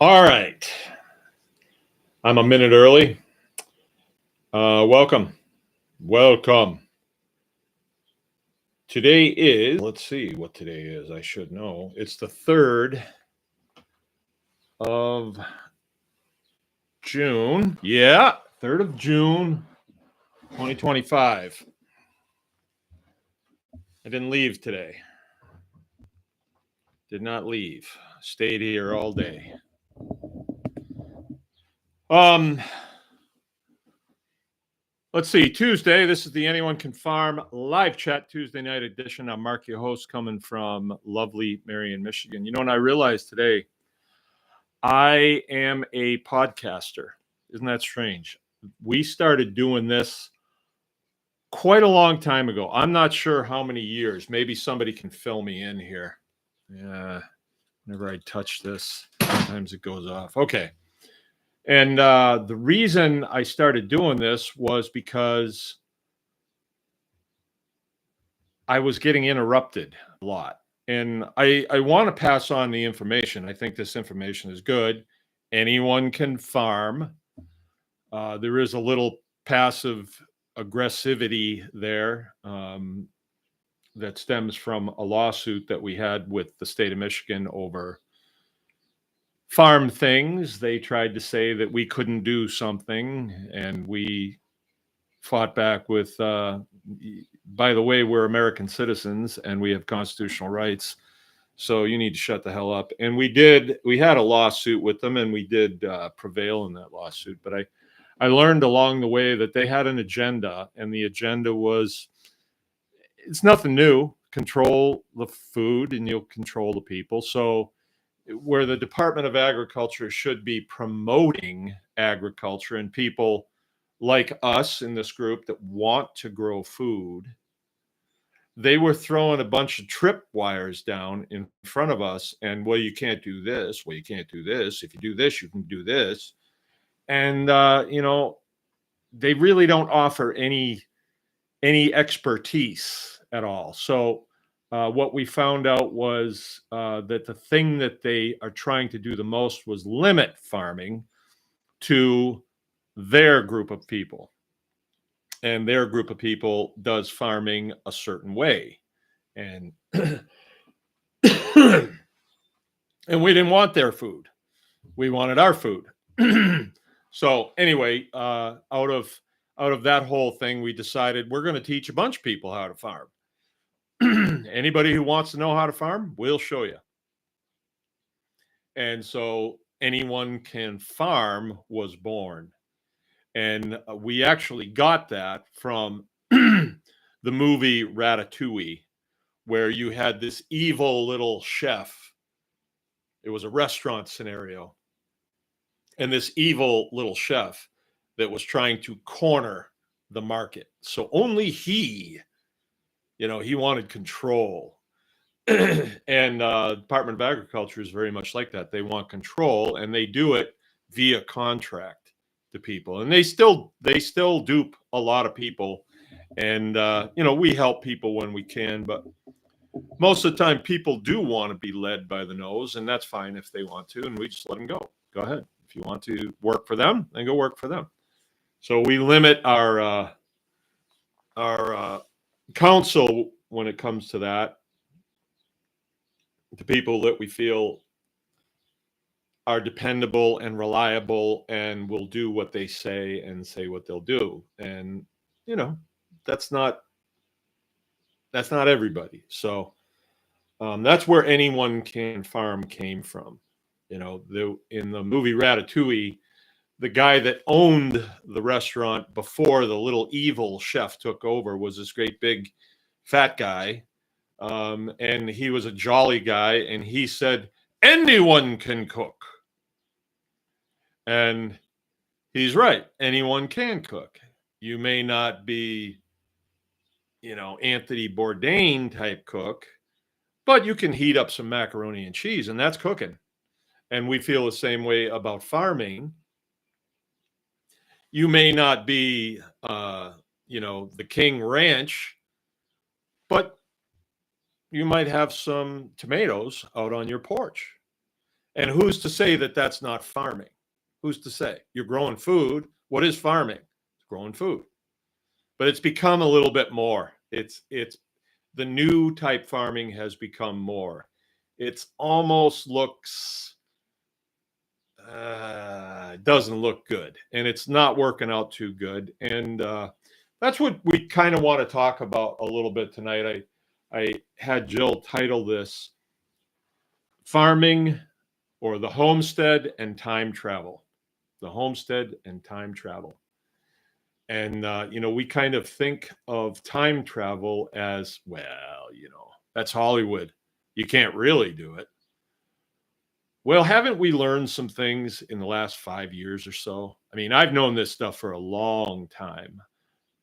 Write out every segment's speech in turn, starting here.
All right. I'm a minute early. Welcome. Welcome. Today is, let's see what today is. I should know. It's the 3rd of June. Yeah, 3rd of June, 2025. I didn't leave today. Did not leave. Stayed here all day. Let's see. Tuesday. This is the Anyone Can Farm live chat Tuesday night edition. I'm Mark, your host, coming from lovely Marion, Michigan. And I realized today I am a podcaster. Isn't that strange? We started doing this quite a long time ago. I'm not sure how many years. Maybe somebody can fill me in here. Yeah. Whenever I touch this, sometimes it goes off. Okay. And the reason I started doing this was because I was getting interrupted a lot. And I want to pass on the information. I think this information is good. Anyone can farm. There is a little passive aggressivity there that stems from a lawsuit that we had with the state of Michigan over farm things. They tried to say that we couldn't do something, and we fought back with, by the way, we're American citizens and we have constitutional rights. So you need to shut the hell up. And we had a lawsuit with them, and we did prevail in that lawsuit. But I learned along the way that they had an agenda, and the agenda was, it's nothing new. Control the food and you'll control the people. So where the Department of Agriculture should be promoting agriculture and people like us in this group that want to grow food, they were throwing a bunch of trip wires down in front of us. And, well, you can't do this. Well, you can't do this. If you do this, you can do this. And, they really don't offer any expertise at all. So what we found out was that the thing that they are trying to do the most was limit farming to their group of people. And their group of people does farming a certain way. And and we didn't want their food. We wanted our food. So anyway, out of that whole thing, we decided we're going to teach a bunch of people how to farm. Anybody who wants to know how to farm, we'll show you. And so Anyone Can Farm was born. And we actually got that from the movie Ratatouille, where you had this evil little chef. It was a restaurant scenario. And this evil little chef that was trying to corner the market. So only he wanted control. And Department of Agriculture is very much like that. They want control, and they do it via contract to people. And they still dupe a lot of people. And, we help people when we can, but most of the time people do want to be led by the nose, and that's fine if they want to, and we just let them go. Go ahead. If you want to work for them, then go work for them. So we limit our counsel when it comes to that to people that we feel are dependable and reliable and will do what they say and say what they'll do. And, that's not everybody. So that's where Anyone Can Farm came from. In the movie Ratatouille, the guy that owned the restaurant before the little evil chef took over was this great big fat guy. And he was a jolly guy. And he said, anyone can cook. And he's right. Anyone can cook. You may not be, Anthony Bourdain type cook, but you can heat up some macaroni and cheese, and that's cooking. And we feel the same way about farming. You may not be, the King Ranch, but you might have some tomatoes out on your porch. And who's to say that that's not farming? Who's to say? You're growing food. What is farming? It's growing food. But it's become a little bit more. It's the new type farming has become more. It's almost looks doesn't look good, and it's not working out too good. And that's what we kind of want to talk about a little bit tonight. I had Jill title this Farming or the Homestead and Time Travel. The Homestead and Time Travel. And, we kind of think of time travel as, well, that's Hollywood. You can't really do it. Well, haven't we learned some things in the last 5 years or so? I mean, I've known this stuff for a long time.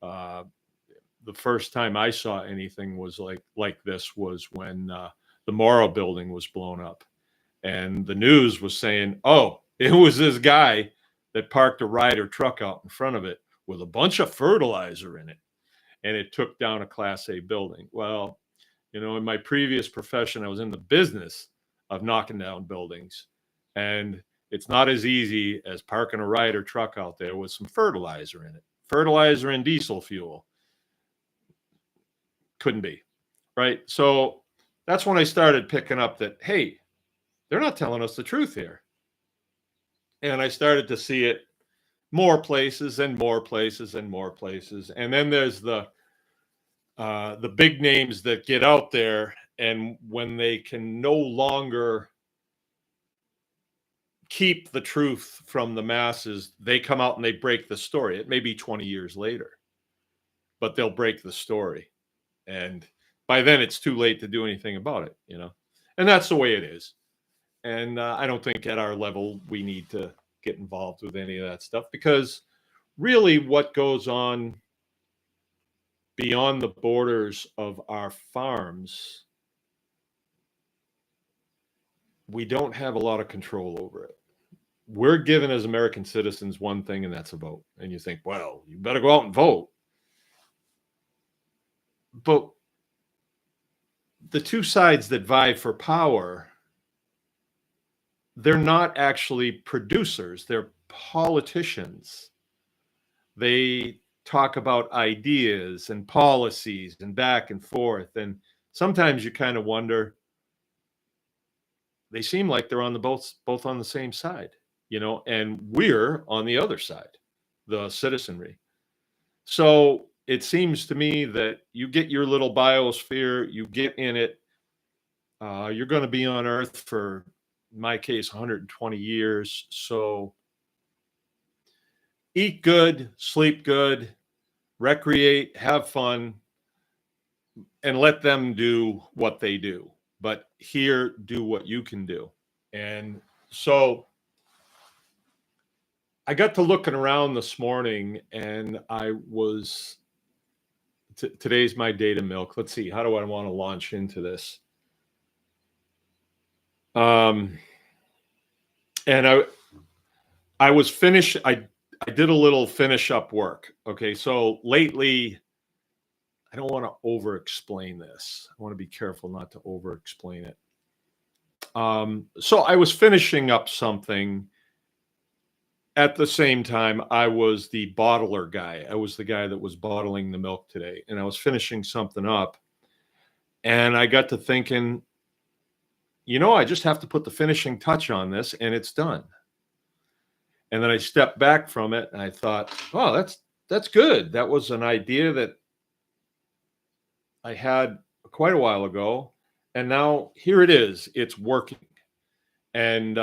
The first time I saw anything was like this was when the Morrow building was blown up. And the news was saying, oh, it was this guy that parked a Ryder truck out in front of it with a bunch of fertilizer in it. And it took down a Class A building. Well, in my previous profession, I was in the business of knocking down buildings. And it's not as easy as parking a Ryder truck out there with some fertilizer in it. Fertilizer and diesel fuel. Couldn't be, right? So that's when I started picking up that, hey, they're not telling us the truth here. And I started to see it more places and more places and more places. And then there's the big names that get out there, and when they can no longer keep the truth from the masses, they come out and they break the story. It may be 20 years later, but they'll break the story. And by then it's too late to do anything about it, and that's the way it is. And I don't think at our level we need to get involved with any of that stuff, because really what goes on beyond the borders of our farms, we don't have a lot of control over it. We're given as American citizens one thing, and that's a vote. And you think, well, you better go out and vote. But the two sides that vie for power, they're not actually producers. They're politicians. They talk about ideas and policies and back and forth. And sometimes you kind of wonder, they seem like they're on both on the same side, and we're on the other side, the citizenry. So it seems to me that you get your little biosphere, you get in it, you're going to be on Earth for, in my case, 120 years. So eat good, sleep good, recreate, have fun, and let them do what they do. But here, do what you can do. And so I got to looking around this morning, and I was, today's my day to milk. Let's see, how do I want to launch into this? And I was finished. I did a little finish up work. Okay. So lately, I don't want to over explain this. I want to be careful not to over explain it. So I was finishing up something. At the same time, I was the bottler guy. I was the guy that was bottling the milk today, and I was finishing something up. And I got to thinking, I just have to put the finishing touch on this, and it's done. And then I stepped back from it, and I thought, oh, that's good. That was an idea that I had quite a while ago, and now here it is. It's working. And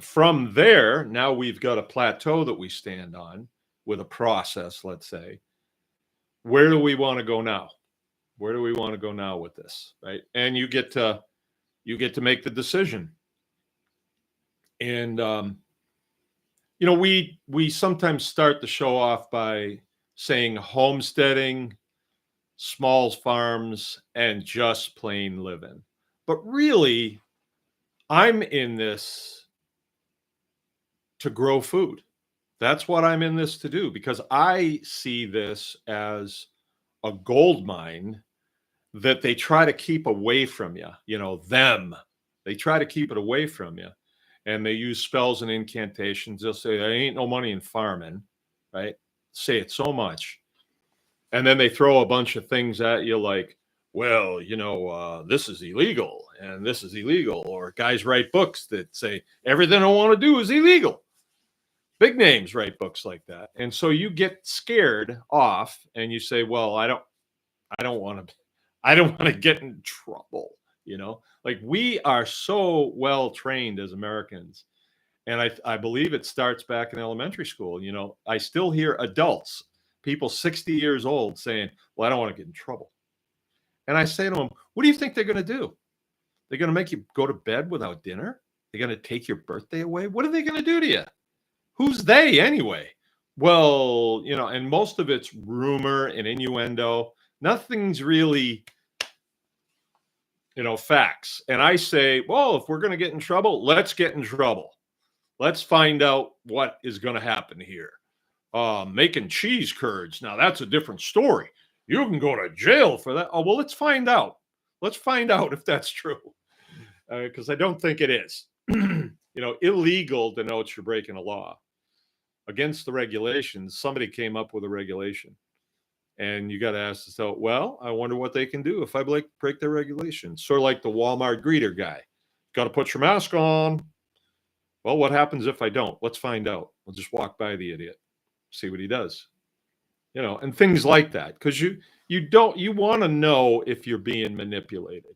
from there, now we've got a plateau that we stand on with a process, let's say. Where do we want to go now? Where do we want to go now with this, right? And you get to make the decision. And we sometimes start the show off by saying homesteading, small farms, and just plain living. But really, I'm in this to grow food. That's what I'm in this to do, because I see this as a gold mine that they try to keep away from you, them. They try to keep it away from you. and they use spells and incantations. They'll say, there ain't no money in farming, right? Say it so much. And then they throw a bunch of things at you like, well, this is illegal and this is illegal. Or guys write books that say everything I want to do is illegal. Big names write books like that. And so you get scared off and you say, well, I don't want to get in trouble. Like, we are so well trained as Americans. And I believe it starts back in elementary school. I still hear adults, people 60 years old, saying, well, I don't want to get in trouble. And I say to them, what do you think they're going to do? They're going to make you go to bed without dinner? They're going to take your birthday away? What are they going to do to you? Who's they anyway? Well, and most of it's rumor and innuendo. Nothing's really, facts. And I say, well, if we're going to get in trouble, let's get in trouble. Let's find out what is going to happen here. Making cheese curds. Now, that's a different story. You can go to jail for that. Oh, well, let's find out. Let's find out if that's true. Because I don't think it is. Illegal denotes you're breaking a law. Against the regulations, somebody came up with a regulation. And you got to ask yourself, well, I wonder what they can do if I break their regulations. Sort of like the Walmart greeter guy. Got to put your mask on. Well, what happens if I don't? Let's find out. We'll just walk by the idiot, see what he does. And things like that. Because you want to know if you're being manipulated,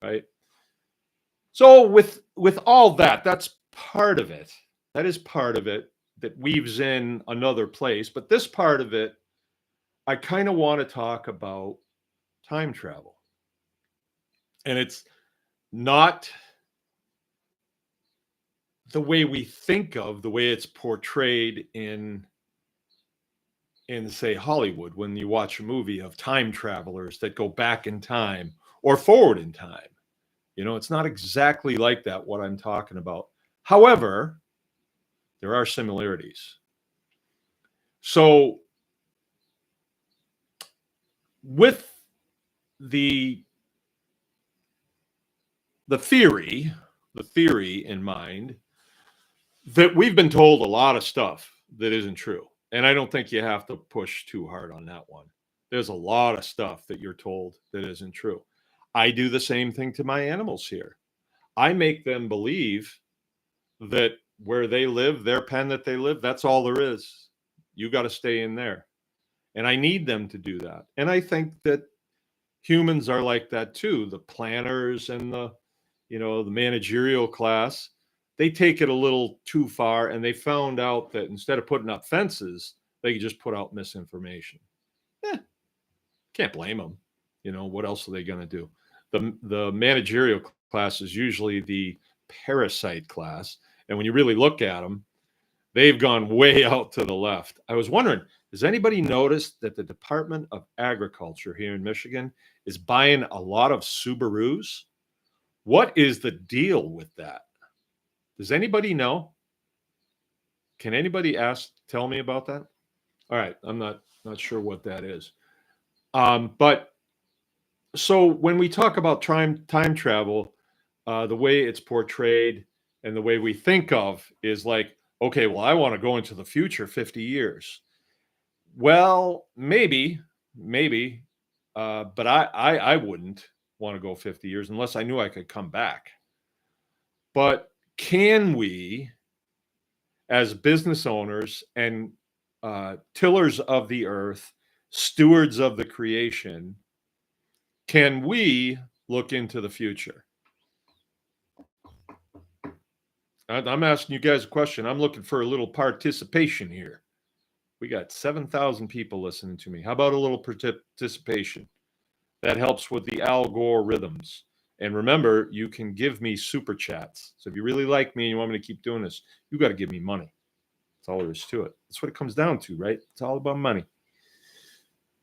right? So with all that, that's part of it. That is part of it that weaves in another place. But this part of it, I kind of want to talk about time travel. And it's not the way we think of, the way it's portrayed in say Hollywood, when you watch a movie of time travelers that go back in time or forward in time. It's not exactly like that, what I'm talking about. However, there are similarities. So with the theory in mind, that we've been told a lot of stuff that isn't true. And I don't think you have to push too hard on that one. There's a lot of stuff that you're told that isn't true. I do the same thing to my animals here. I make them believe that where they live, their pen that they live, that's all there is. You got to stay in there. And I need them to do that. And I think that humans are like that too. The planners and the managerial class, they take it a little too far, and they found out that instead of putting up fences, they could just put out misinformation. Can't blame them. What else are they going to do? The managerial class is usually the parasite class. And when you really look at them, they've gone way out to the left. I was wondering, has anybody noticed that the Department of Agriculture here in Michigan is buying a lot of Subarus? What is the deal with that? Does anybody know? Can anybody tell me about that? All right, I'm not sure what that is. But so when we talk about time travel, the way it's portrayed and the way we think of is like, okay, well, I want to go into the future 50 years. Well, maybe, but I wouldn't want to go 50 years unless I knew I could come back. But can we, as business owners and tillers of the earth, stewards of the creation, can we look into the future? I'm asking you guys a question. I'm looking for a little participation here. We got 7,000 people listening to me. How about a little participation? That helps with the algorithms. And remember, you can give me super chats. So if you really like me and you want me to keep doing this, you got to give me money. That's all there is to it. That's what it comes down to, right? It's all about money.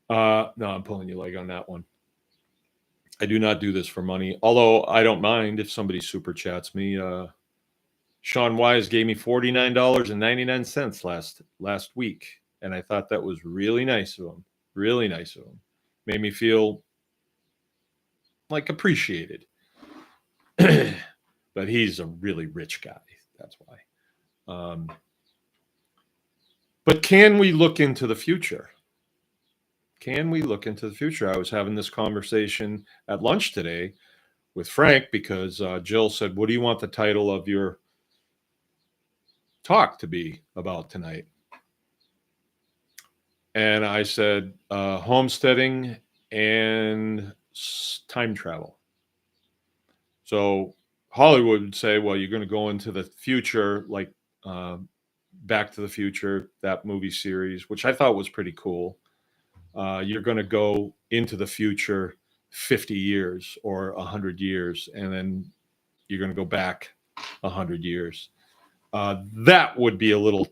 No, I'm pulling your leg on that one. I do not do this for money, although I don't mind if somebody super chats me. Sean Wise gave me $49.99 last week, and I thought that was really nice of him. Really nice of him. Made me feel like appreciated. But he's a really rich guy. That's why. But can we look into the future? Can we look into the future? I was having this conversation at lunch today with Frank because Jill said, "What do you want the title of your talk to be about tonight?" And I said, homesteading and time travel. So Hollywood would say, well, you're going to go into the future, like Back to the Future, that movie series, which I thought was pretty cool. You're going to go into the future 50 years or 100 years, and then you're going to go back 100 years. That would be a little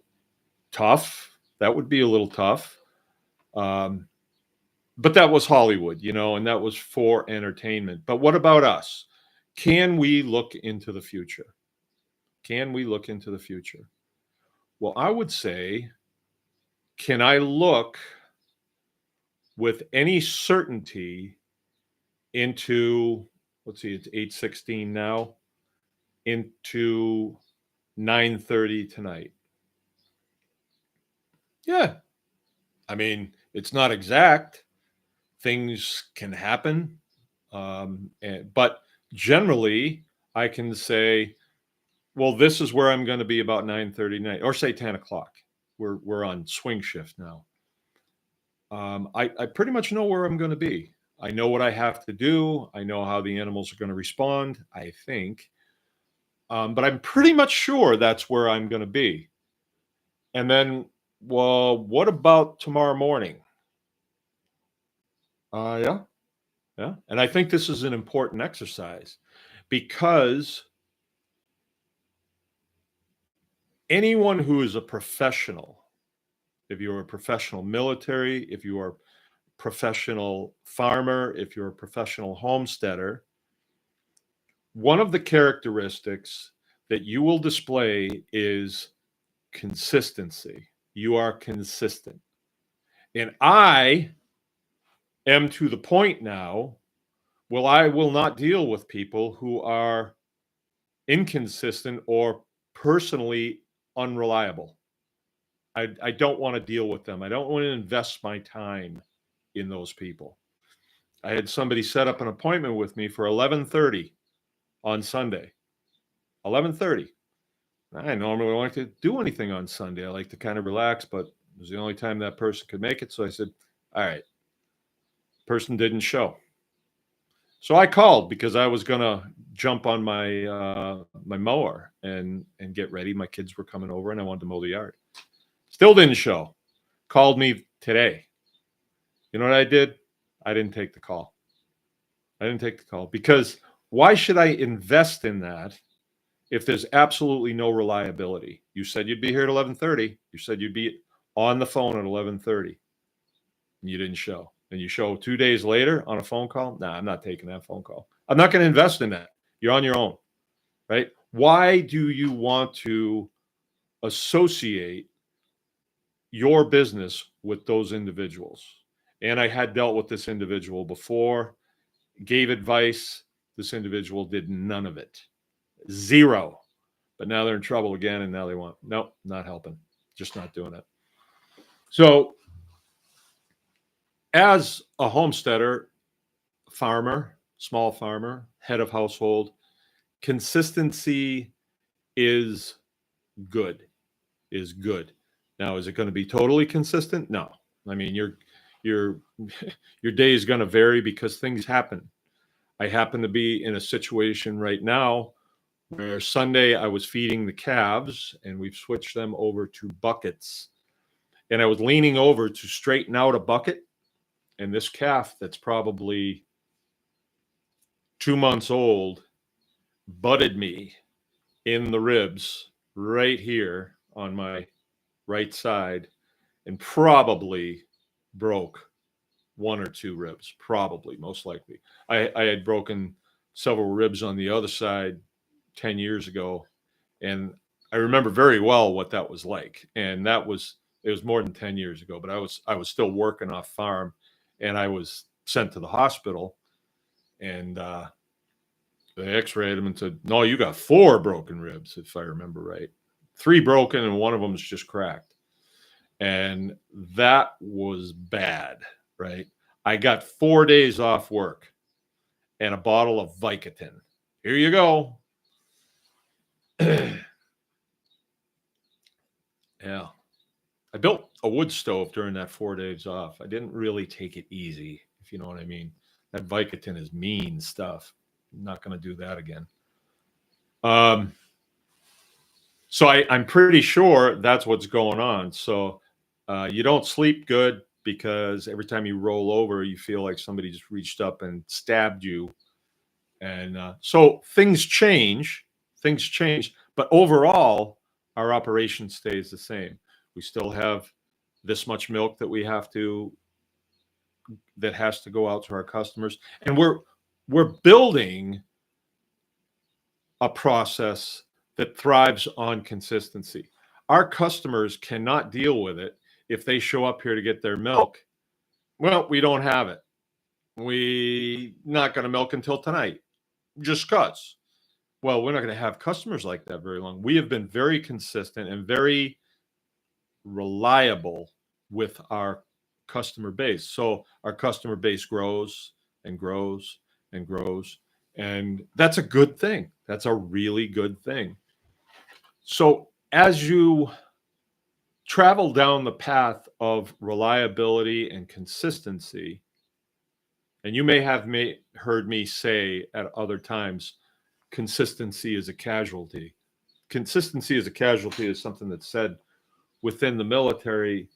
tough. That would be a little tough. But that was Hollywood, and that was for entertainment. But what about us? Can we look into the future? Can we look into the future? Well, I would say, can I look with any certainty into, let's see, it's 8:16 now, into 9:30 tonight? Yeah. I mean, it's not exact. Things can happen. But generally, I can say, well, this is where I'm going to be about 9:30 night, or say 10 o'clock. We're on swing shift now. I pretty much know where I'm going to be. I know what I have to do. I know how the animals are going to respond, I think. But I'm pretty much sure that's where I'm going to be. And then, well, what about tomorrow morning? Yeah. Yeah. And I think this is an important exercise because anyone who is a professional, if you're a professional military, if you are a professional farmer, if you're a professional homesteader, one of the characteristics that you will display is consistency. You are consistent. And I am to the point now, well, I will not deal with people who are inconsistent or personally unreliable. I don't want to deal with them. I don't want to invest my time in those people. I had somebody set up an appointment with me for 11:30 on Sunday. 11:30. I normally don't like to do anything on Sunday. I like to kind of relax, but it was the only time that person could make it. So I said, all right. Person didn't show. So I called because I was gonna jump on my my mower and get ready. My kids were coming over and I wanted to mow the yard. Still didn't show. Called me today. You know what I did? I didn't take the call. I didn't take the call because why should I invest in that if there's absolutely no reliability? You said you'd be here at 11:30. You said you'd be on the phone at 11:30. And you didn't show. And you show 2 days later on a phone call? Nah, I'm not taking that phone call. I'm not going to invest in that. You're on your own, right? Why do you want to associate your business with those individuals? And I had dealt with this individual before, gave advice. This individual did none of it. Zero. But now they're in trouble again, and now they want, nope, not helping. Just not doing it. So as a homesteader, farmer, small farmer, head of household, consistency is good, is good. Now, is it going to be totally consistent? No. I mean, your your day is going to vary because things happen. I happen to be in a situation right now where Sunday I was feeding the calves and we've switched them over to buckets. And I was leaning over to straighten out a bucket. And this calf that's probably 2 months old butted me in the ribs right here on my right side and probably broke 1 or 2 ribs, probably, most likely. I had broken several ribs on the other side 10 years ago, and I remember very well what that was like. And it was more than 10 years ago, but I was still working off farm, and I was sent to the hospital, and They x-rayed him and said, no, you got 4 broken ribs, if I remember right. 3 broken and one of them is just cracked. And that was bad, right? I got 4 days off work and a bottle of Vicodin. Here you go. Yeah. I built a wood stove during that 4 days off. I didn't really take it easy, if you know what I mean. That Vicodin is mean stuff. I'm not going to do that again. So I'm pretty sure that's what's going on. So you don't sleep good because every time you roll over, you feel like somebody just reached up and stabbed you. And so things change, but overall, our operation stays the same. We still have this much milk that has to go out to our customers, and we're building a process that thrives on consistency. Our customers cannot deal with it if they show up here to get their milk. Well, we don't have it. We not going to milk until tonight, just cause. Well, we're not going to have customers like that very long. We have been very consistent and very reliable with our customer base. So our customer base grows and grows and grows. And that's a good thing. That's a really good thing. So as you travel down the path of reliability and consistency, and you may have heard me say at other times, consistency is a casualty. Consistency is a casualty is something that's said within the military.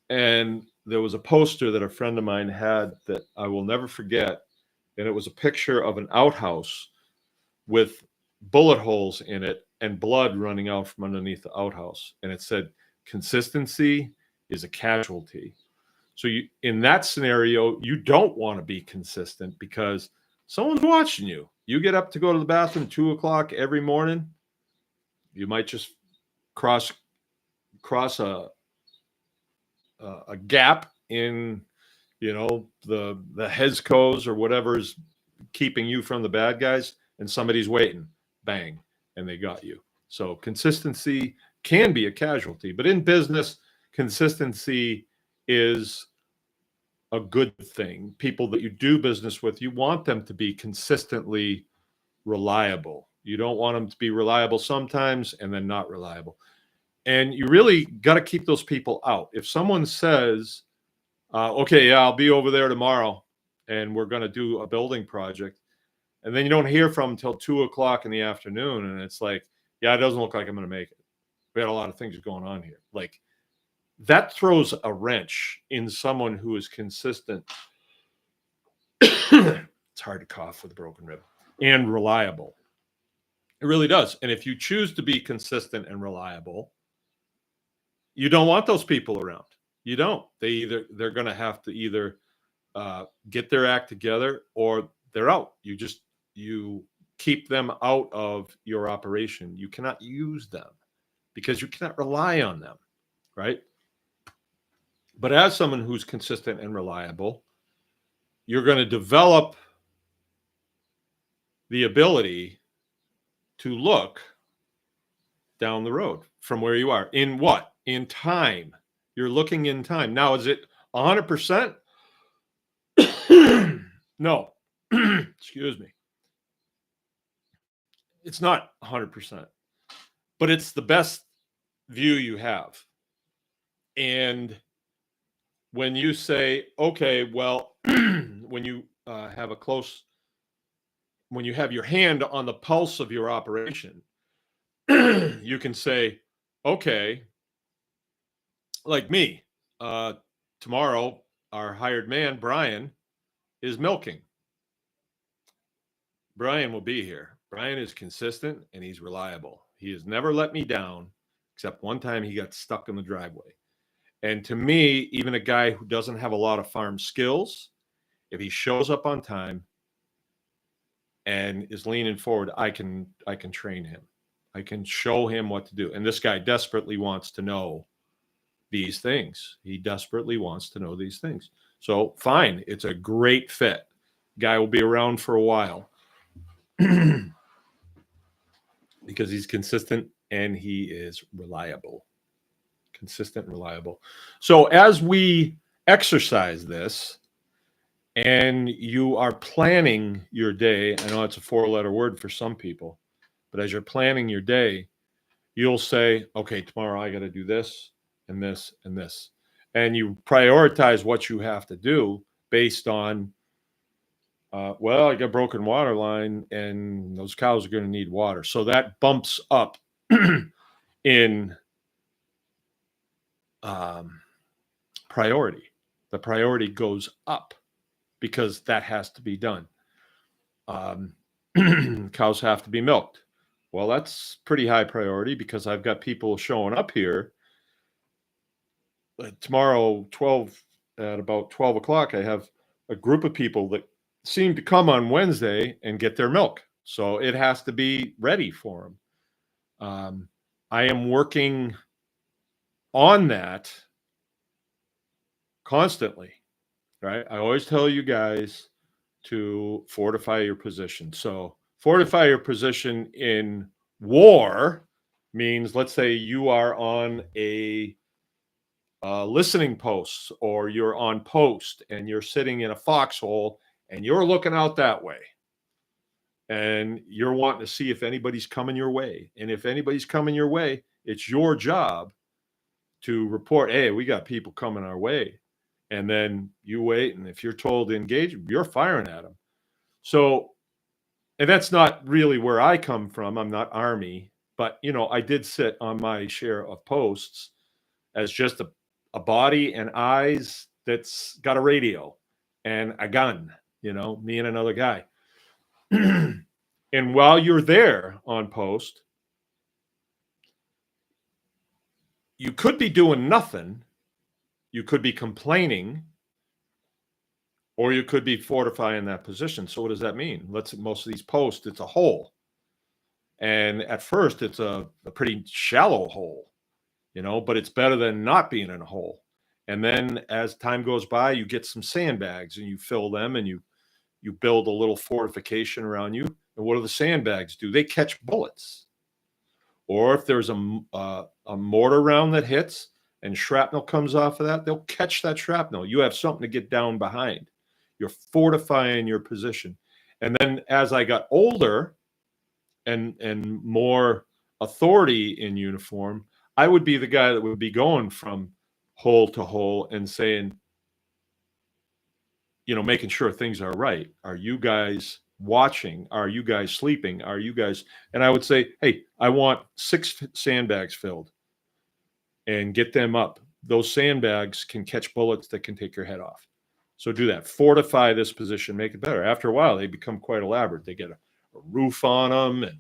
And there was a poster that a friend of mine had that I will never forget. And it was a picture of an outhouse with bullet holes in it and blood running out from underneath the outhouse. And it said, consistency is a casualty. So in that scenario, you don't want to be consistent because someone's watching you. You get up to go to the bathroom 2 o'clock every morning. You might just cross a gap in, the Hezcos or whatever's keeping you from the bad guys, and somebody's waiting, bang, and they got you. So consistency can be a casualty, but in business, consistency is a good thing. People that you do business with, you want them to be consistently reliable. You don't want them to be reliable sometimes and then not reliable. And you really got to keep those people out. If someone says, okay, yeah, I'll be over there tomorrow and we're going to do a building project, and then you don't hear from them until 2 o'clock in the afternoon, and it's like, yeah, it doesn't look like I'm going to make it. We had a lot of things going on here. Like, that throws a wrench in someone who is consistent. It's hard to cough with a broken rib. And reliable. It really does. And if you choose to be consistent and reliable, you don't want those people around. You don't. They're going to have to either get their act together or they're out. You keep them out of your operation. You cannot use them because you cannot rely on them, right? But as someone who's consistent and reliable, you're going to develop the ability to look down the road from where you are. In what? In time. You're looking in time. Now, is it 100%? No. Excuse me. It's not 100%, but it's the best view you have. And when you say, okay, well, when you have when you have your hand on the pulse of your operation, you can say, okay, like me, tomorrow, our hired man, Brian, is milking. Brian will be here. Brian is consistent and he's reliable. He has never let me down, except one time he got stuck in the driveway. And to me, even a guy who doesn't have a lot of farm skills, if he shows up on time and is leaning forward, I can train him. I can show him what to do. And this guy desperately wants to know these things. He desperately wants to know these things. So fine, it's a great fit. Guy will be around for a while. because he's consistent and he is reliable. Consistent, reliable. So as we exercise this and you are planning your day, I know it's a 4-letter word for some people, but as you're planning your day, you'll say, okay, tomorrow I got to do this and this and this. And you prioritize what you have to do based on, well, I got a broken water line and those cows are going to need water. So that bumps up in priority. The priority goes up because that has to be done. Cows have to be milked. Well, that's pretty high priority because I've got people showing up here tomorrow, at about 12 o'clock. I have a group of people that seem to come on Wednesday and get their milk. So it has to be ready for them. I am working on that constantly, right? I always tell you guys to fortify your position. So fortify your position in war means, let's say you are on a listening post, or you're on post and you're sitting in a foxhole and you're looking out that way and you're wanting to see if anybody's coming your way. And if anybody's coming your way, it's your job to report, hey, we got people coming our way. And then you wait. And if you're told to engage, you're firing at them. So, and that's not really where I come from. I'm not Army, but I did sit on my share of posts as just a body and eyes that's got a radio and a gun, me and another guy. And while you're there on post, you could be doing nothing. You could be complaining, or you could be fortifying that position. So what does that mean? Most of these posts, it's a hole. And at first it's a pretty shallow hole, but it's better than not being in a hole. And then as time goes by, you get some sandbags and you fill them and you build a little fortification around you. And what do the sandbags do? They catch bullets. Or if there's a mortar round that hits and shrapnel comes off of that, they'll catch that shrapnel. You have something to get down behind. You're fortifying your position. And then as I got older and more authority in uniform, I would be the guy that would be going from hole to hole and saying, making sure things are right. Are you guys watching? Are you guys sleeping? Are you guys? And I would say, hey, I want 6 sandbags filled and get them up. Those sandbags can catch bullets that can take your head off. So do that. Fortify this position, make it better. After a while, they become quite elaborate. They get a roof on them and,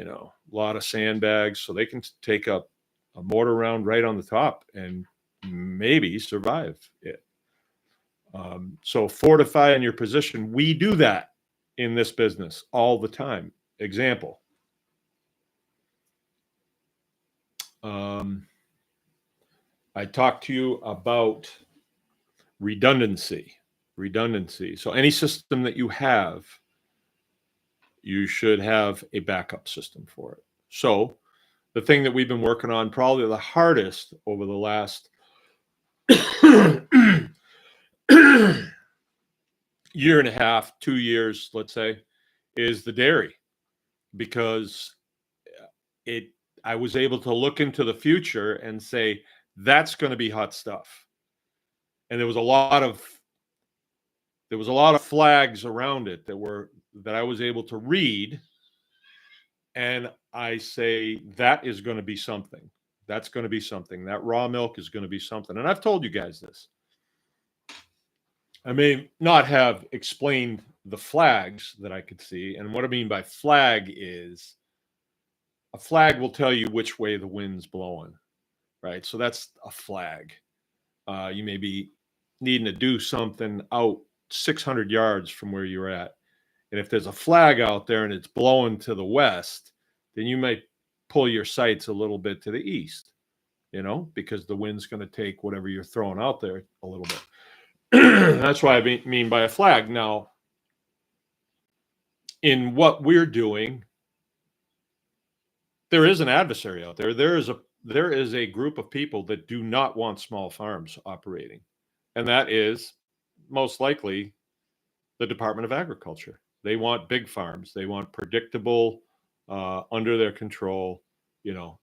a lot of sandbags, so they can take up a mortar round right on the top and maybe survive it. So fortify in your position. We do that in this business all the time. Example. I talked to you about redundancy. So any system that you have, you should have a backup system for it. So the thing that we've been working on, probably the hardest over the last year and a half, 2 years, let's say, is the dairy, because I was able to look into the future and say, that's going to be hot stuff. And there was a lot of flags around it that I was able to read. And I say, that is going to be something. That's going to be something. That raw milk is going to be something. And I've told you guys this. I may not have explained the flags that I could see. And what I mean by flag is, a flag will tell you which way the wind's blowing, right? So that's a flag. You may be needing to do something out 600 yards from where you're at. And if there's a flag out there and it's blowing to the west, then you might pull your sights a little bit to the east, because the wind's going to take whatever you're throwing out there a little bit. That's what I mean by a flag. Now, in what we're doing, there is an adversary out there. There is a group of people that do not want small farms operating, and that is most likely the Department of Agriculture. They want big farms. They want predictable, under their control,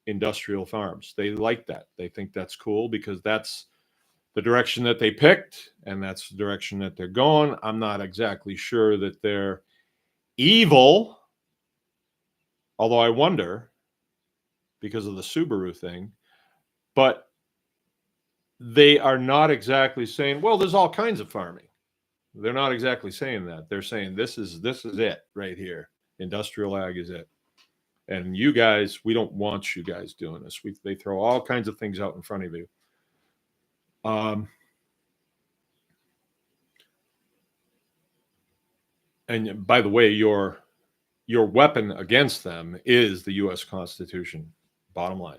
industrial farms. They like that. They think that's cool because that's the direction that they picked, and that's the direction that they're going. I'm not exactly sure that they're evil, although I wonder because of the Subaru thing, but they are not exactly saying, well, there's all kinds of farming. They're not exactly saying that. They're saying this is it right here. Industrial ag is it. And you guys, we don't want you guys doing this. They throw all kinds of things out in front of you. And by the way, your weapon against them is the U.S. Constitution, bottom line.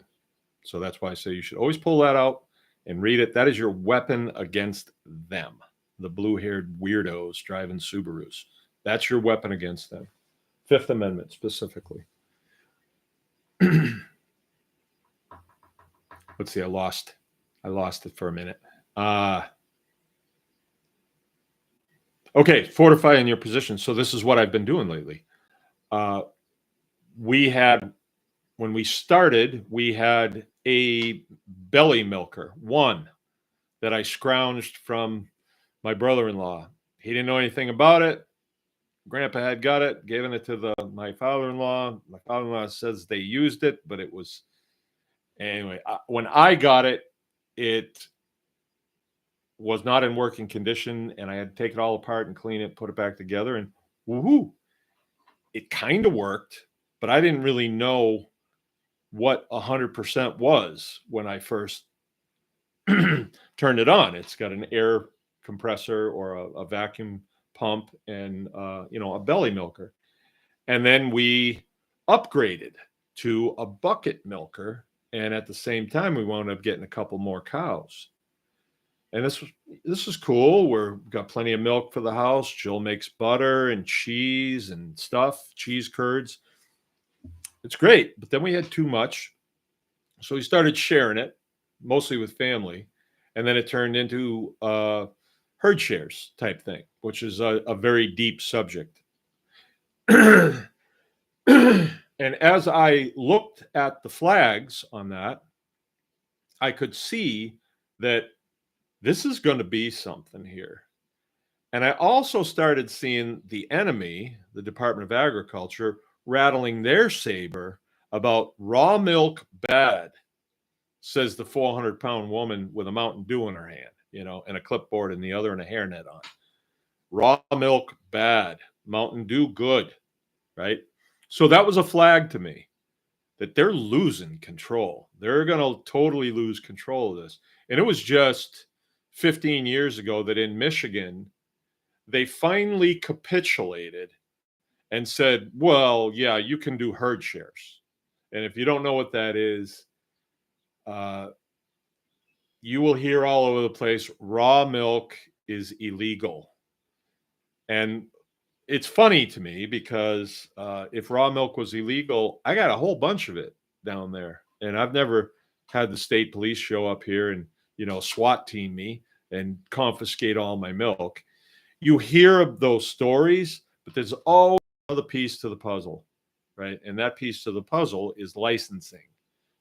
So that's why I say you should always pull that out and read it. That is your weapon against them, the blue-haired weirdos driving Subarus. That's your weapon against them. Fifth Amendment specifically. Let's see, I lost it for a minute. Okay, fortifying your position. So this is what I've been doing lately. When we started, we had a belly milker, one that I scrounged from my brother-in-law. He didn't know anything about it. Grandpa had got it, given it to my father-in-law. My father-in-law says they used it, but it was anyway. When I got it, it was not in working condition, and I had to take it all apart and clean it, put it back together, and woohoo! It kind of worked, but I didn't really know what 100% was when I first turned it on. It's got an air compressor or a vacuum pump and a belly milker. And then we upgraded to a bucket milker, and at the same time we wound up getting a couple more cows. And this is cool. We've got plenty of milk for the house. Jill makes butter and cheese and stuff, cheese curds. It's great. But then we had too much. So we started sharing it, mostly with family. And then it turned into herd shares type thing, which is a very deep subject. And as I looked at the flags on that, I could see that this is going to be something here. And I also started seeing the enemy, the Department of Agriculture, rattling their saber about raw milk bad, says the 400-pound woman with a Mountain Dew in her hand, and a clipboard in the other and a hairnet on. Raw milk bad, Mountain Dew good, right? So that was a flag to me that they're losing control. They're going to totally lose control of this. And it was just 15 years ago that in Michigan, they finally capitulated and said, well, yeah, you can do herd shares. And if you don't know what that is, you will hear all over the place, raw milk is illegal. And it's funny to me because if raw milk was illegal, I got a whole bunch of it down there. And I've never had the state police show up here and, SWAT team me and confiscate all my milk. You hear of those stories, but there's always another piece to the puzzle, right? And that piece to the puzzle is licensing,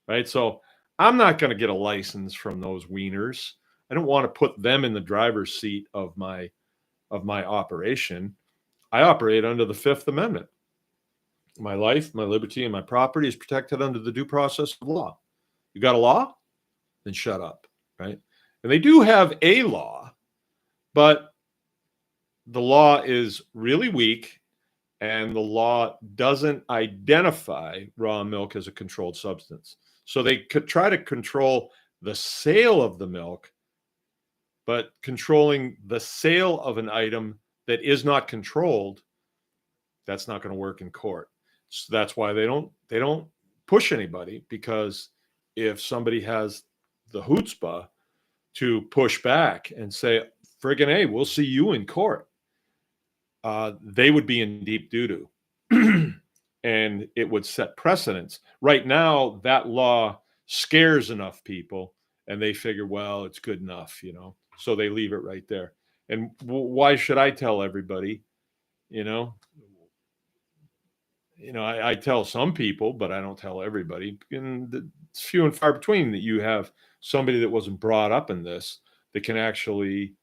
right? So I'm not going to get a license from those wieners. I don't want to put them in the driver's seat of my operation. I operate under the Fifth Amendment. My life, my liberty, and my property is protected under the due process of law. You got a law? Then shut up, right? And they do have a law, but the law is really weak, and the law doesn't identify raw milk as a controlled substance. So they could try to control the sale of the milk, but controlling the sale of an item that is not controlled, that's not going to work in court. So that's why they don't push anybody, because if somebody has the chutzpah to push back and say, friggin' hey, we'll see you in court, they would be in deep doo-doo. and it would set precedents. Right now, that law scares enough people, and they figure, well, it's good enough, so they leave it right there. And why should I tell everybody? You know, I tell some people, but I don't tell everybody. And it's few and far between that you have somebody that wasn't brought up in this that can actually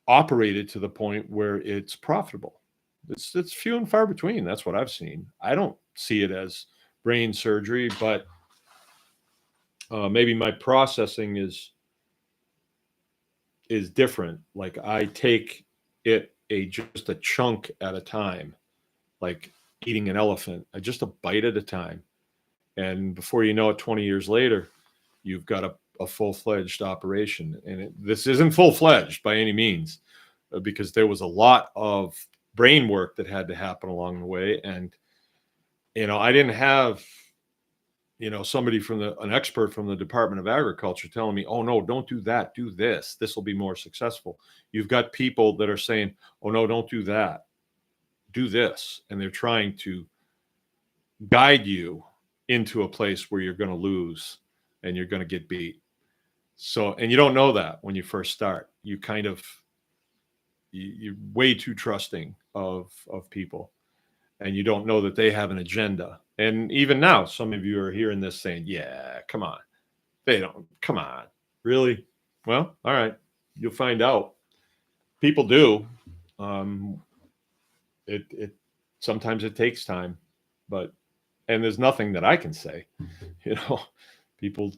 operate it to the point where it's profitable. It's few and far between. That's what I've seen. I don't see it as brain surgery, but maybe my processing is different. Like I take it just a chunk at a time, like eating an elephant, just a bite at a time. And before you know it, 20 years later, you've got a full-fledged operation. And this isn't full-fledged by any means, because there was a lot of brain work that had to happen along the way. And, I didn't have, somebody an expert from the Department of Agriculture telling me, oh, no, don't do that. Do this. This will be more successful. You've got people that are saying, oh, no, don't do that. Do this. And they're trying to guide you into a place where you're going to lose and you're going to get beat. So, and you don't know that when you first start. You kind of, you're way too trusting of people, and you don't know that they have an agenda. And even now, some of you are hearing this saying, yeah, come on. They don't, come on. Really? Well, all right. You'll find out. People do. It sometimes it takes time, and there's nothing that I can say, people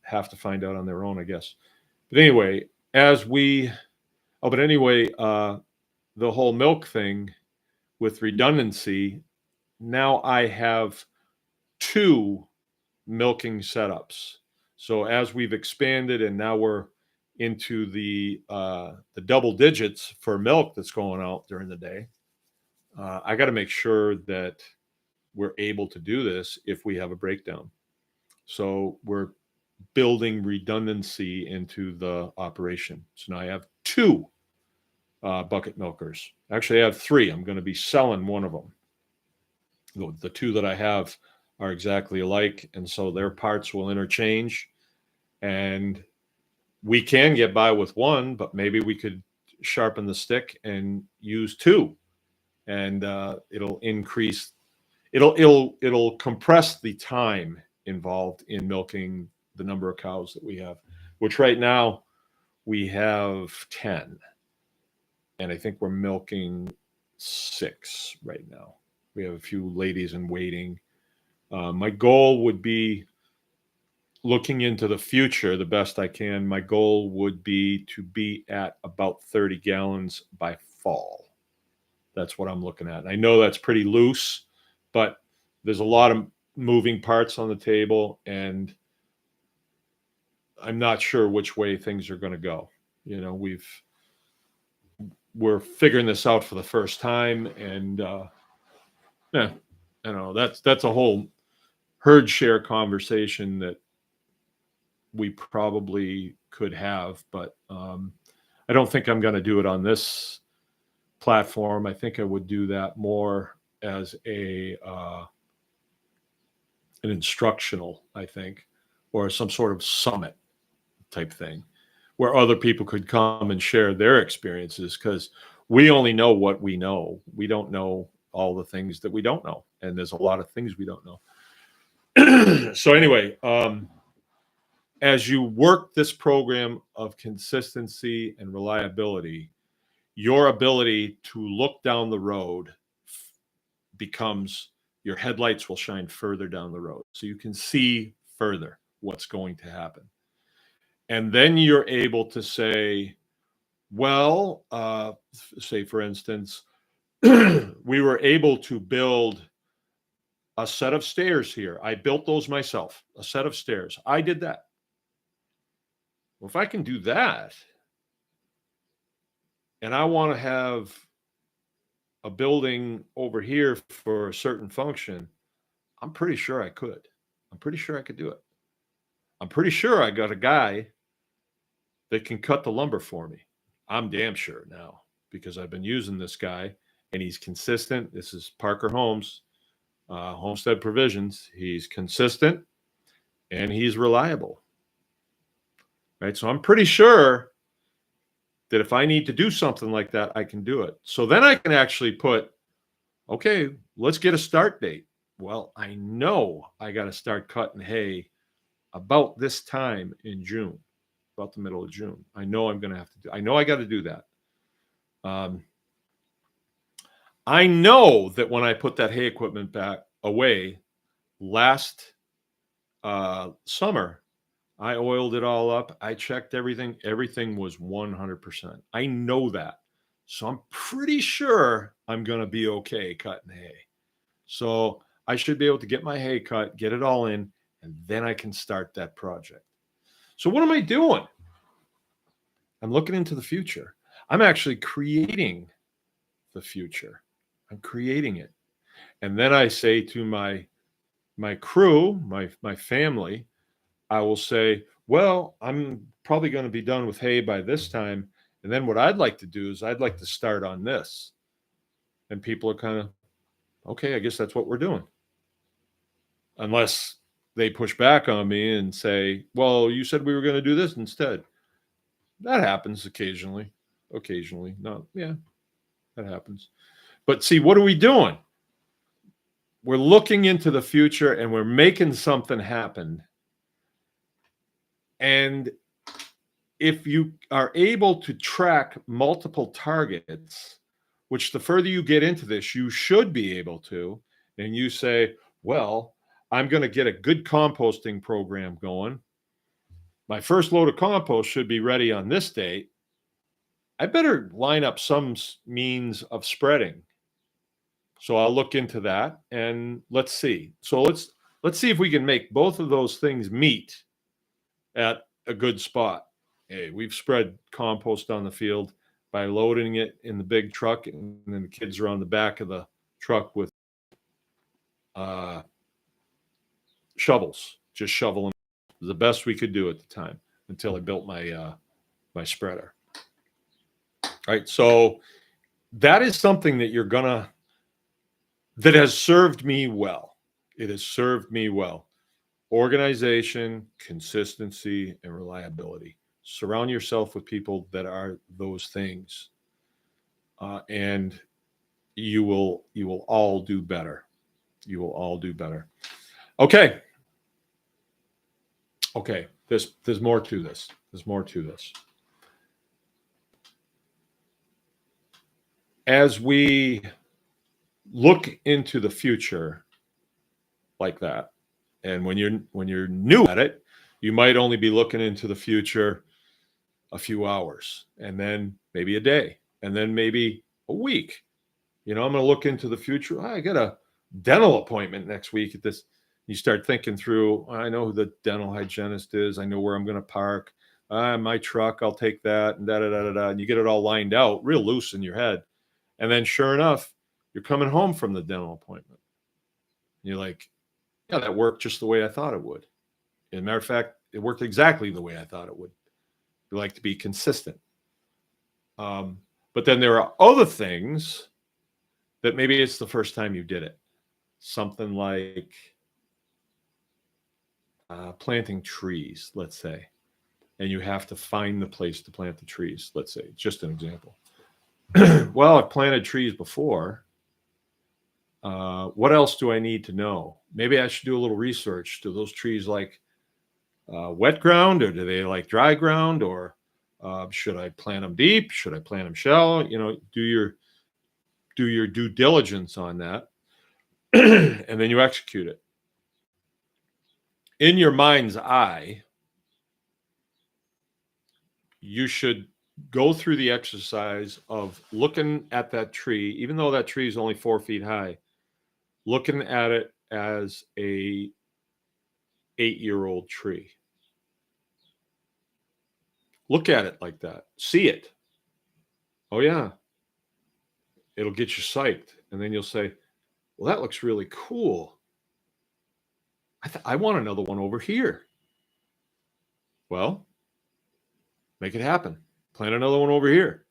have to find out on their own, I guess. But anyway, the whole milk thing with redundancy, now I have 2 milking setups. So as we've expanded and now we're into the double digits for milk that's going out during the day, I got to make sure that we're able to do this if we have a breakdown. So we're building redundancy into the operation. So now I have 2 bucket milkers. Actually, I have 3. I'm going to be selling one of them. The 2 that I have are exactly alike, and so their parts will interchange. And we can get by with 1, but maybe we could sharpen the stick and use 2, and it'll increase. It'll compress the time involved in milking the number of cows that we have, which right now we have 10. And I think we're milking 6 right now. We have a few ladies in waiting. My goal would be, looking into the future the best I can, my goal would be to be at about 30 gallons by fall. That's what I'm looking at. And I know that's pretty loose, but there's a lot of moving parts on the table, and I'm not sure which way things are going to go. We're figuring this out for the first time, and that's a whole herd share conversation that we probably could have, but I don't think I'm going to do it on this platform. I think I would do that more as an instructional, I think, or some sort of summit type thing where other people could come and share their experiences, because we only know what we know. We don't know all the things that we don't know, and there's a lot of things we don't know. So anyway, as you work this program of consistency and reliability, your ability to look down the road becomes, your headlights will shine further down the road, so you can see further what's going to happen. And then you're able to say, well, say for instance, we were able to build a set of stairs here. I built those myself, a set of stairs. I did that. Well, if I can do that, and I want to have a building over here for a certain function, I'm pretty sure I could. I'm pretty sure I could do it. I'm pretty sure I got a guy that can cut the lumber for me. I'm damn sure now, because I've been using this guy and he's consistent. This is Parker Holmes, Homestead Provisions. He's consistent and he's reliable, right? So I'm pretty sure that if I need to do something like that, I can do it. So then I can actually put, okay, let's get a start date. Well, I know I got to start cutting hay about this time in June, about the middle of June. I know I'm going to have to do, I know I got to do that. I know that when I put that hay equipment back away last summer, I oiled it all up. I checked everything. Everything was 100%. I know that. So I'm pretty sure I'm going to be okay cutting hay. So I should be able to get my hay cut, get it all in, and then I can start that project. So what am I doing? I'm looking into the future. I'm actually creating the future. I'm creating it. And then I say to my crew, my family, I will say, well, I'm probably going to be done with hay by this time. And then what I'd like to do is I'd like to start on this. And people are kind of, okay, I guess that's what we're doing. Unless they push back on me and say, well, you said we were going to do this instead. That happens occasionally. Occasionally. No, yeah, that happens. But see, what are we doing? We're looking into the future and we're making something happen. And if you are able to track multiple targets, which the further you get into this, you should be able to, and you say, well, I'm going to get a good composting program going. My first load of compost should be ready on this date. I better line up some means of spreading. So I'll look into that and let's see. So let's see if we can make both of those things meet at a good spot. Hey, we've spread compost on the field by loading it in the big truck, and then the kids are on the back of the truck with shovels, just shoveling. It was the best we could do at the time until I built my my spreader. All right, so that is something that that has served me well. It has served me well. Organization, consistency, and reliability. Surround yourself with people that are those things, and you will all do better. You will all do better. Okay. There's more to this. There's more to this. As we look into the future like that, and when you're new at it, you might only be looking into the future a few hours, and then maybe a day, and then maybe a week. I'm going to look into the future. I got a dental appointment next week at this. You start thinking through, I know who the dental hygienist is. I know where I'm going to park. My truck, I'll take that, and da-da-da-da-da. And you get it all lined out real loose in your head. And then sure enough, you're coming home from the dental appointment. And you're like, yeah, that worked just the way I thought it would. As a matter of fact, it worked exactly the way I thought it would. You like to be consistent. But then there are other things that maybe it's the first time you did it. Something like planting trees, let's say, and you have to find the place to plant the trees, let's say, just an example. Well, I've planted trees before. What else do I need to know? Maybe I should do a little research. Do those trees like wet ground, or do they like dry ground, or should I plant them deep? Should I plant them shallow? Do your due diligence on that, and then you execute it. In your mind's eye, you should go through the exercise of looking at that tree, even though that tree is only 4 feet high, looking at it as a 8-year-old tree. Look at it like that. See it. Oh, yeah. It'll get you psyched. And then you'll say, well, that looks really cool. I want another one over here. Well, make it happen. Plant another one over here.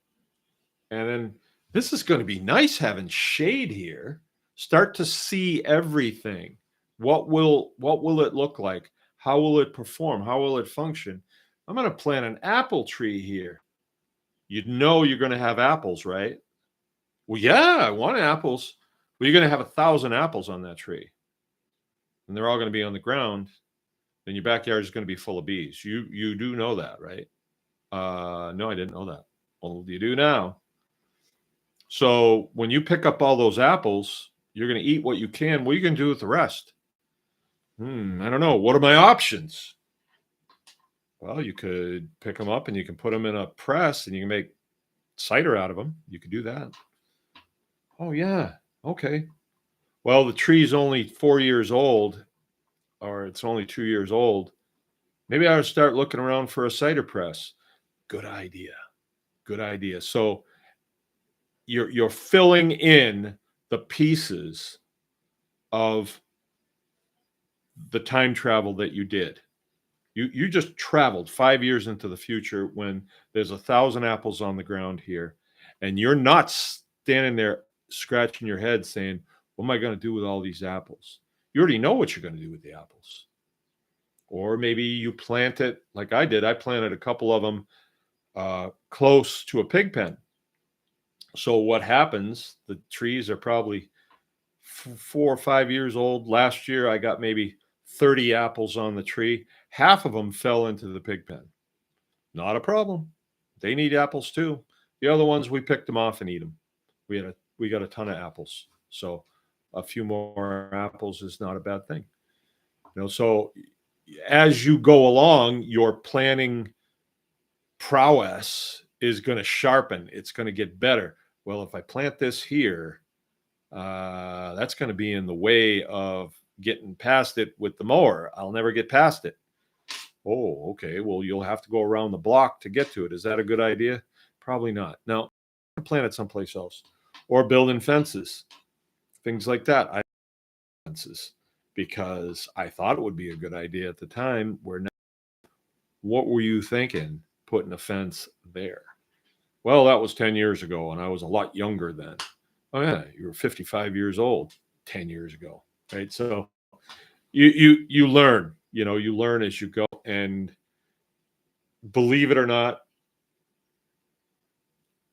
And then This is going to be nice having shade here. Start to see everything. What will it look like? How will it perform? How will it function? I'm going to plant an apple tree here. You know you're going to have apples, right? Well, yeah, I want apples. Well, you're going to have 1,000 apples on that tree, and they're all going to be on the ground. Then your backyard is going to be full of bees. You do know that, right? No, I didn't know that. Well, you do now. So when you pick up all those apples, you're going to eat what you can. What are you going to do with the rest? I don't know. What are my options? Well, you could pick them up and you can put them in a press and you can make cider out of them. You could do that. Oh, yeah. Okay. Well, the tree's only 4 years old, or it's only 2 years old. Maybe I would start looking around for a cider press. Good idea. Good idea. So you're filling in the pieces of the time travel that you did. You just traveled 5 years into the future when there's 1,000 apples on the ground here, and you're not standing there scratching your head saying, "What am I going to do with all these apples?" You already know what you're going to do with the apples. Or maybe you plant it like I did. I planted a couple of them close to a pig pen. So what happens? The trees are probably 4 or 5 years old. Last year, I got maybe 30 apples on the tree. Half of them fell into the pig pen. Not a problem. They need apples too. The other ones, we picked them off and eat them. We got a ton of apples. So a few more apples is not a bad thing. So as you go along, your planning prowess is going to sharpen. It's going to get better. Well, if I plant this here, that's going to be in the way of getting past it with the mower. I'll never get past it. Oh, okay. Well, you'll have to go around the block to get to it. Is that a good idea? Probably not. Now, plant it someplace else, or building fences, things like that. I fences because I thought it would be a good idea at the time. What were you thinking putting a fence there? Well, that was 10 years ago, and I was a lot younger then. Oh yeah, you were 55 years old 10 years ago, right? So you learn, you learn as you go, and believe it or not,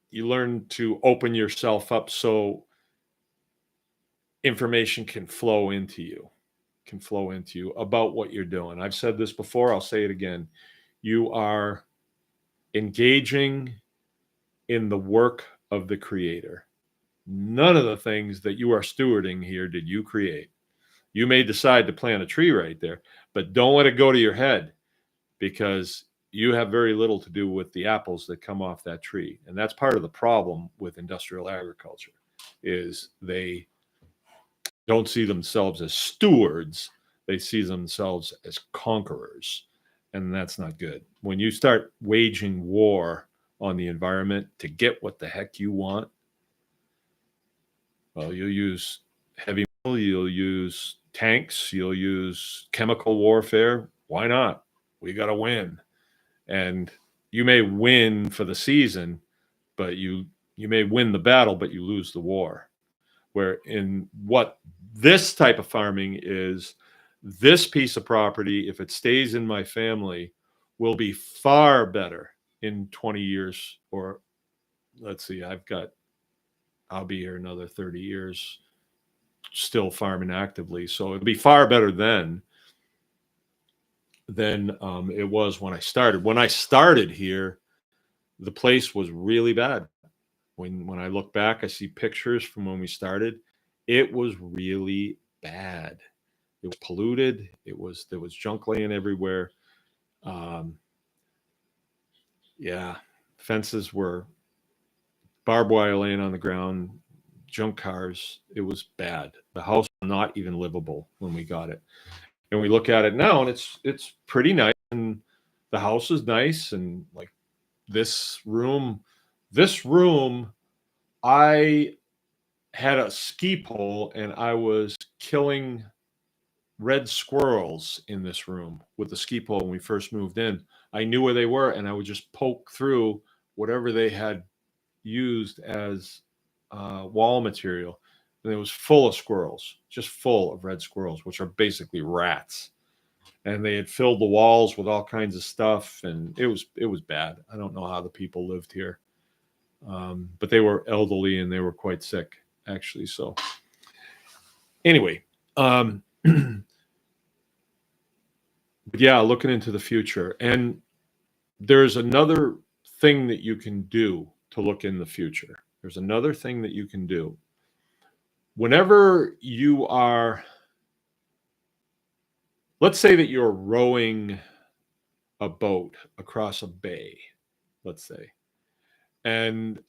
you learn to open yourself up so information can flow into you about what you're doing. I've said this before, I'll say it again. You are engaging in the work of the creator. None of the things that you are stewarding here did you create. You may decide to plant a tree right there, but don't let it go to your head, because you have very little to do with the apples that come off that tree. And that's part of the problem with industrial agriculture, is they don't see themselves as stewards. They see themselves as conquerors. And that's not good. When you start waging war on the environment to get what the heck you want, well, you'll use heavy metal, you'll use tanks, you'll use chemical warfare. Why not? We got to win. And you may win for the season, but you may win the battle, but you lose the war. Where in what this type of farming is, this piece of property, if it stays in my family, will be far better in 20 years. Or let's see, I'll be here another 30 years still farming actively. So it'll be far better then than it was when I started. When I started here, the place was really bad. When I look back, I see pictures from when we started. It was really bad. It was polluted. There was junk laying everywhere. Yeah, fences were barbed wire laying on the ground, junk cars. It was bad. The house was not even livable when we got it. And we look at it now, and it's pretty nice, and the house is nice, and like this room, I had a ski pole, and I was killing red squirrels in this room with the ski pole when we first moved in. I knew where they were, and I would just poke through whatever they had used as wall material, and it was full of squirrels, just full of red squirrels, which are basically rats. And they had filled the walls with all kinds of stuff, and it was bad. I don't know how the people lived here, but they were elderly and they were quite sick, actually. So anyway, but yeah, looking into the future, and there's another thing that you can do to look in the future. There's another thing that you can do. Whenever you are, let's say that you're rowing a boat across a bay, let's say, and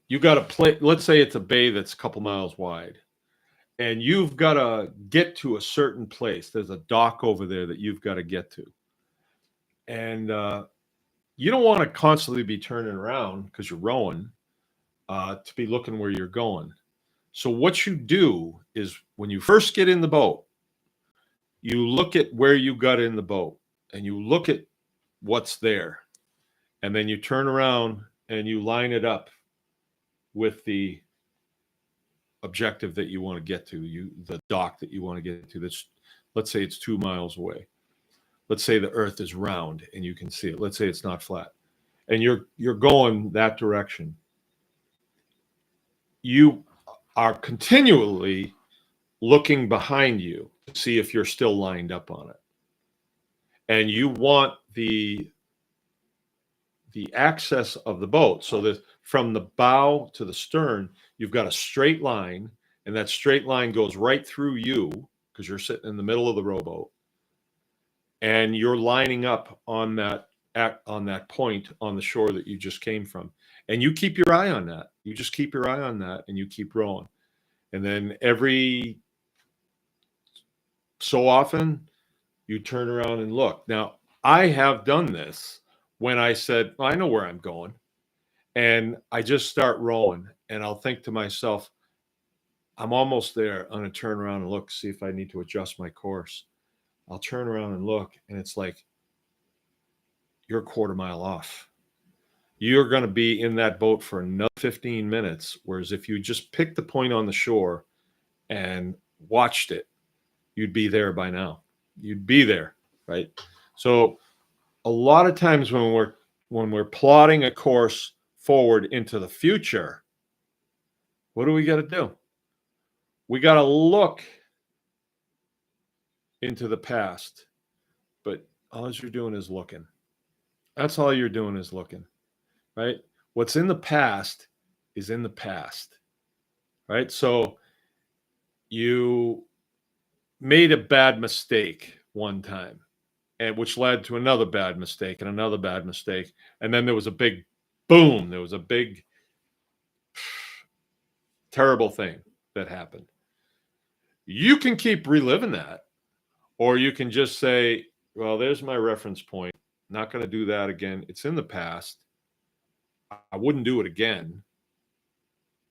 you got to play. Let's say it's a bay that's a couple miles wide, and you've got to get to a certain place. There's a dock over there that you've got to get to, and you don't want to constantly be turning around because you're rowing to be looking where you're going. So what you do is when you first get in the boat, you look at where you got in the boat and you look at what's there. And then you turn around and you line it up with the objective that you want to get to, the dock that you want to get to. That's, let's say it's 2 miles away. Let's say the earth is round and you can see it. Let's say it's not flat. And you're going that direction. You are continually looking behind you to see if you're still lined up on it. And you want the access of the boat so that from the bow to the stern, you've got a straight line, and that straight line goes right through you because you're sitting in the middle of the rowboat, and you're lining up on that point on the shore that you just came from. And you keep your eye on that. You just keep your eye on that and you keep rowing. And then every so often you turn around and look. Now, I have done this when I said, well, I know where I'm going. And I just start rowing and I'll think to myself, I'm almost there. I'm going to turn around and look, see if I need to adjust my course. I'll turn around and look, and it's like, you're a quarter mile off. You're going to be in that boat for another 15 minutes. Whereas if you just picked the point on the shore and watched it, you'd be there by now. You'd be there, right? So a lot of times when we're plotting a course forward into the future, what do we got to do? We got to look into the past, but all you're doing is looking. That's all you're doing is looking, right? What's in the past is in the past, right? So you made a bad mistake one time, and which led to another bad mistake and another bad mistake. And then there was a big boom. There was a big terrible thing that happened. You can keep reliving that, or you can just say, well, there's my reference point. Not going to do that again. It's in the past. I wouldn't do it again.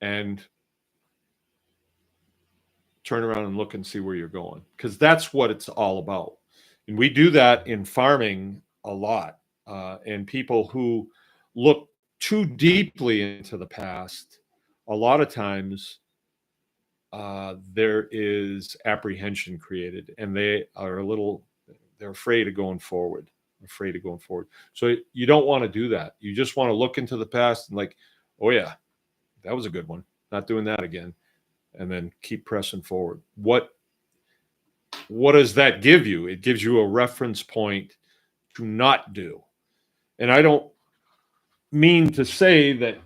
And turn around and look and see where you're going, because that's what it's all about. And we do that in farming a lot. And people who look too deeply into the past, a lot of times there is apprehension created, and they're afraid of going forward. So you don't want to do that. You just want to look into the past and like, oh yeah, that was a good one. Not doing that again. And then keep pressing forward. What does that give you? It gives you a reference point to not do. And I don't mean to say that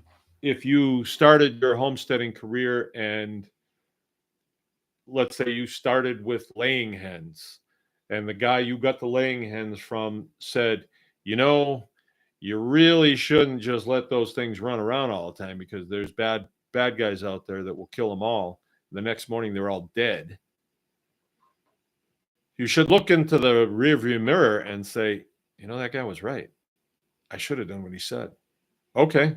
if you started your homesteading career and let's say you started with laying hens, and the guy you got the laying hens from said, you really shouldn't just let those things run around all the time because there's bad guys out there that will kill them all. The next morning, they're all dead. You should look into the rearview mirror and say, that guy was right. I should have done what he said. Okay,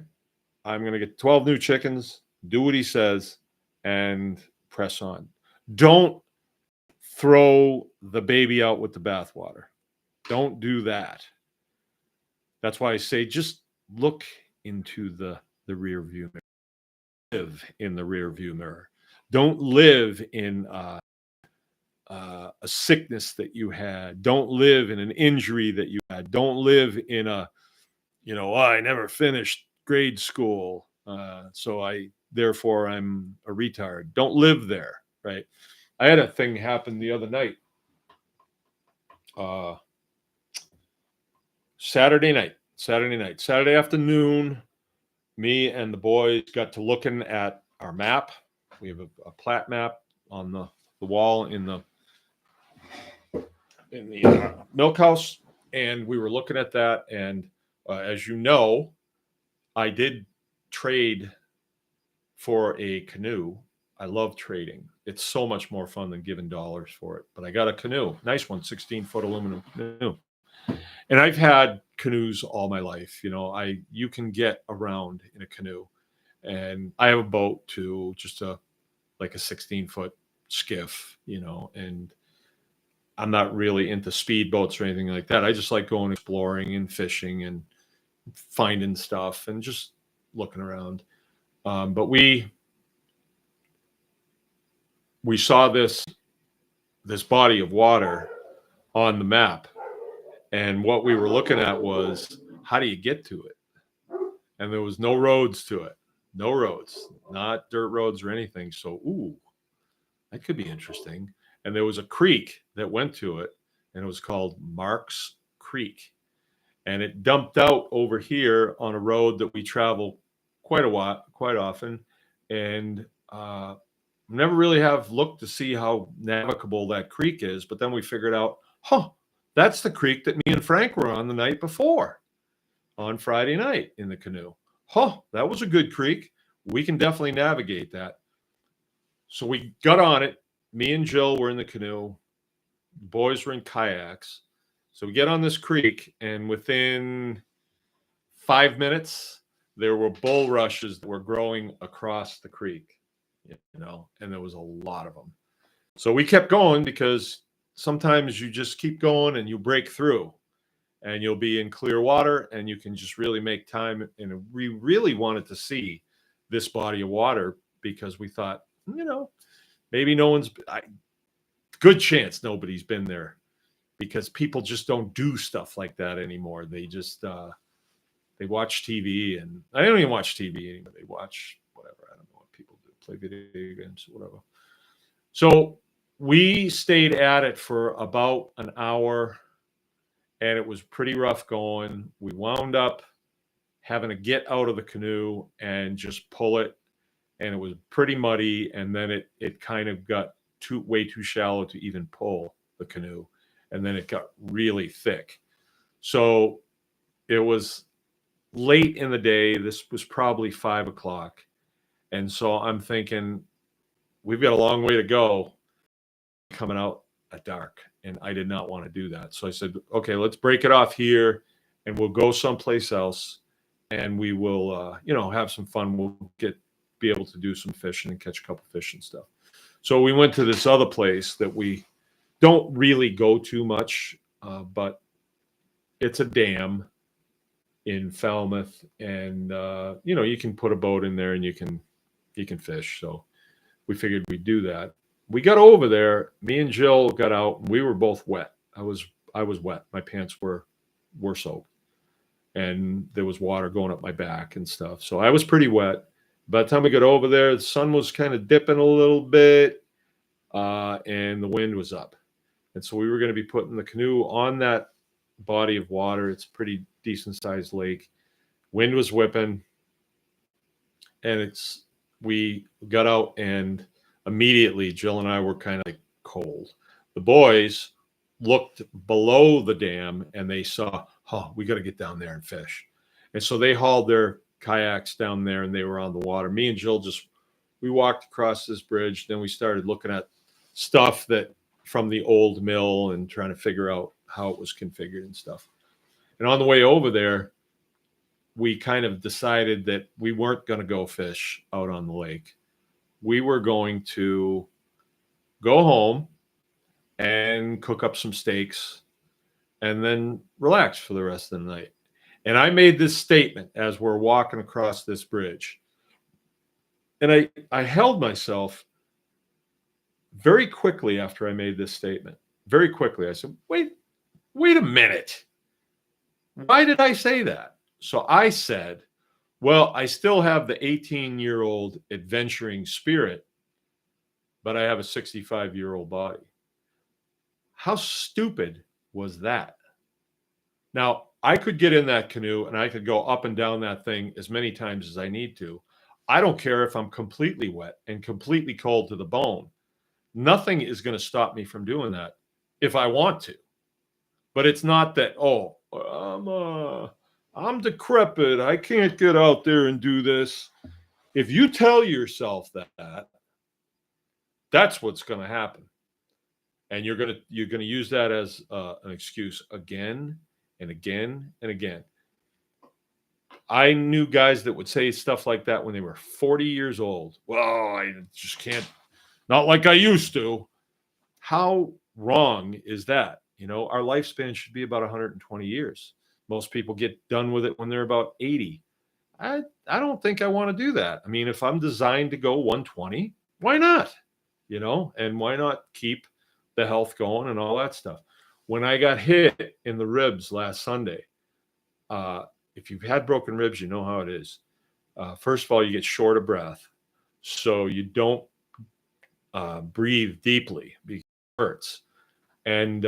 I'm going to get 12 new chickens, do what he says, and press on. Don't throw the baby out with the bathwater. Don't do that. That's why I say just look into the rear view mirror. Live in the rear view mirror. Don't live in a sickness that you had. Don't live in an injury that you had. Don't live in a, oh, I never finished grade school, so therefore I'm a retard. Don't live there, right? I had a thing happen the other night. Uh, Saturday afternoon, me and the boys got to looking at our map. We have a plat map on the wall in the milk house, and we were looking at that. And as you know, I did trade for a canoe. I love trading. It's so much more fun than giving dollars for it. But I got a canoe, nice one, 16-foot aluminum canoe. And I've had canoes all my life. You can get around in a canoe. And I have a boat too, just like a 16-foot skiff, and I'm not really into speedboats or anything like that. I just like going exploring and fishing and finding stuff and just looking around. But we saw this body of water on the map, and what we were looking at was, how do you get to it? And there was no roads to it. No roads, not dirt roads or anything. So, that could be interesting. And there was a creek that went to it, and it was called Marks Creek. And it dumped out over here on a road that we travel quite often. And never really have looked to see how navigable that creek is. But then we figured out, that's the creek that me and Frank were on the night before, on Friday night in the canoe. That was a good creek. We can definitely navigate that. So we got on it. Me and Jill were in the canoe. The boys were in kayaks. So we get on this creek, and within 5 minutes, there were bulrushes that were growing across the creek, and there was a lot of them. So we kept going, because sometimes you just keep going and you break through, and you'll be in clear water, and you can just really make time. And we really wanted to see this body of water, because we thought, maybe good chance nobody's been there, because people just don't do stuff like that anymore. They just, they watch TV, and I don't even watch TV anymore. They watch whatever. I don't know what people do, play video games or whatever. So we stayed at it for about an hour, and it was pretty rough going. We wound up having to get out of the canoe and just pull it, and it was pretty muddy. And then it kind of got way too shallow to even pull the canoe, and then it got really thick. So it was late in the day. This was probably 5 o'clock, and so I'm thinking, we've got a long way to go coming out at dark, and I did not want to do that. So I said, okay, let's break it off here, and we'll go someplace else, and we will have some fun. We'll be able to do some fishing and catch a couple fish and stuff. So we went to this other place that we don't really go to much, but it's a dam in Falmouth, and you can put a boat in there and you can fish. So we figured we'd do that. We got over there. Me and Jill got out, and we were both wet. I was wet. My pants were soaked, and there was water going up my back and stuff. So I was pretty wet. By the time we got over there, the sun was kind of dipping a little bit, and the wind was up. And so we were going to be putting the canoe on that body of water. It's a pretty decent sized lake. Wind was whipping, and we got out, and immediately Jill and I were kind of like cold. The boys looked below the dam, and they saw, we got to get down there and fish. And so they hauled their kayaks down there, and they were on the water. Me and Jill we walked across this bridge. Then we started looking at stuff that from the old mill and trying to figure out how it was configured and stuff. And on the way over there, we kind of decided that we weren't going to go fish out on the lake. We were going to go home and cook up some steaks and then relax for the rest of the night. And I made this statement as we're walking across this bridge. And I held myself very quickly after I made this statement. Very quickly. I said, wait a minute. Why did I say that? So I said, well, I still have the 18-year-old adventuring spirit, but I have a 65-year-old body. How stupid was that? Now, I could get in that canoe and I could go up and down that thing as many times as I need to. I don't care if I'm completely wet and completely cold to the bone. Nothing is going to stop me from doing that if I want to. But it's not that, oh, I'm decrepit. I can't get out there and do this. If you tell yourself that, that's what's going to happen. And you're going to use that as an excuse again and again and again. I knew guys that would say stuff like that when they were 40 years old. Well, I just can't, not like I used to. How wrong is that? You know, our lifespan should be about 120 years. Most people get done with it when they're about 80. I don't think I want to do that. I mean, if I'm designed to go 120, why not? You know, and why not keep the health going and all that stuff? When I got hit in the ribs last Sunday, if you've had broken ribs, you know how it is. First of all, you get short of breath, so you don't breathe deeply because it hurts. And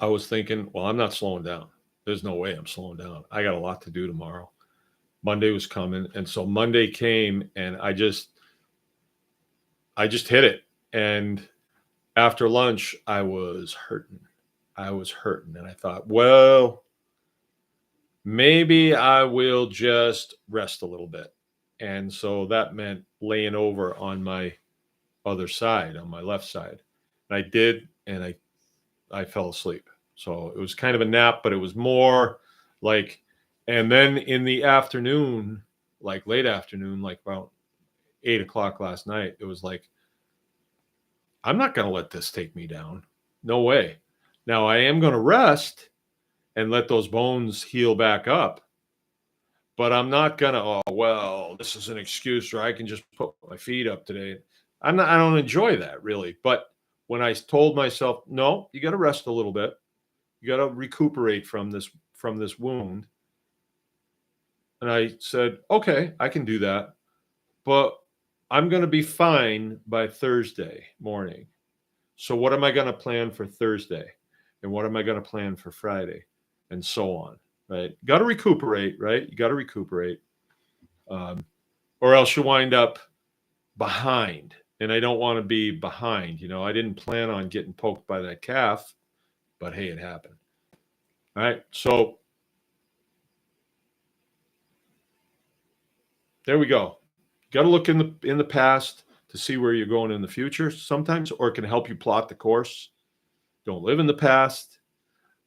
I was thinking, well, I'm not slowing down. There's no way I'm slowing down. I got a lot to do tomorrow. Monday was coming, and so Monday came, and I just hit it. And after lunch, I was hurting. And I thought, well, maybe I will just rest a little bit. And so that meant laying over on my other side, on my left side. And I did, and I fell asleep. So it was kind of a nap, but it was more like, and then in the afternoon, like late afternoon, like about 8 o'clock last night, it was like, I'm not going to let this take me down. No way. Now I am going to rest and let those bones heal back up, but I'm not going to, oh, well, this is an excuse, or I can just put my feet up today. I don't enjoy that really. But when I told myself, no, you got to rest a little bit. You got to recuperate from this wound. And I said, okay, I can do that, but I'm going to be fine by Thursday morning. So what am I going to plan for Thursday? And what am I going to plan for Friday? And so on, right? Got to recuperate, right? You got to recuperate. Or else you wind up behind. And I don't want to be behind. You know, I didn't plan on getting poked by that calf, but hey, it happened. All right. So there we go. Got to look in the past to see where you're going in the future sometimes, or it can help you plot the course. Don't live in the past.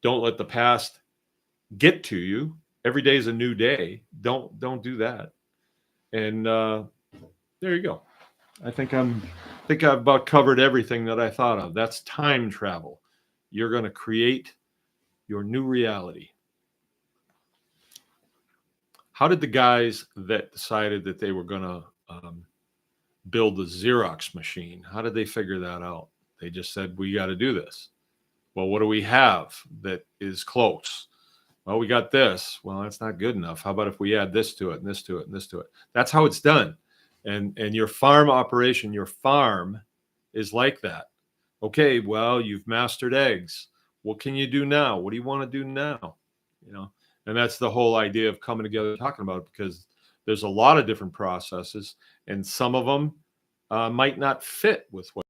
Don't let the past get to you. Every day is a new day. Don't do that. And there you go. I think I've about covered everything that I thought of. That's time travel. You're going to create your new reality. How did the guys that decided that they were going to build the Xerox machine, how did they figure that out? They just said, we got to do this. Well, what do we have that is close? Well, we got this. Well, that's not good enough. How about if we add this to it and this to it and this to it? That's how it's done. And your farm operation, your farm is like that. Okay, well, you've mastered eggs. What can you do now? What do you want to do now? You know, and that's the whole idea of coming together and talking about it, because there's a lot of different processes, and some of them might not fit with what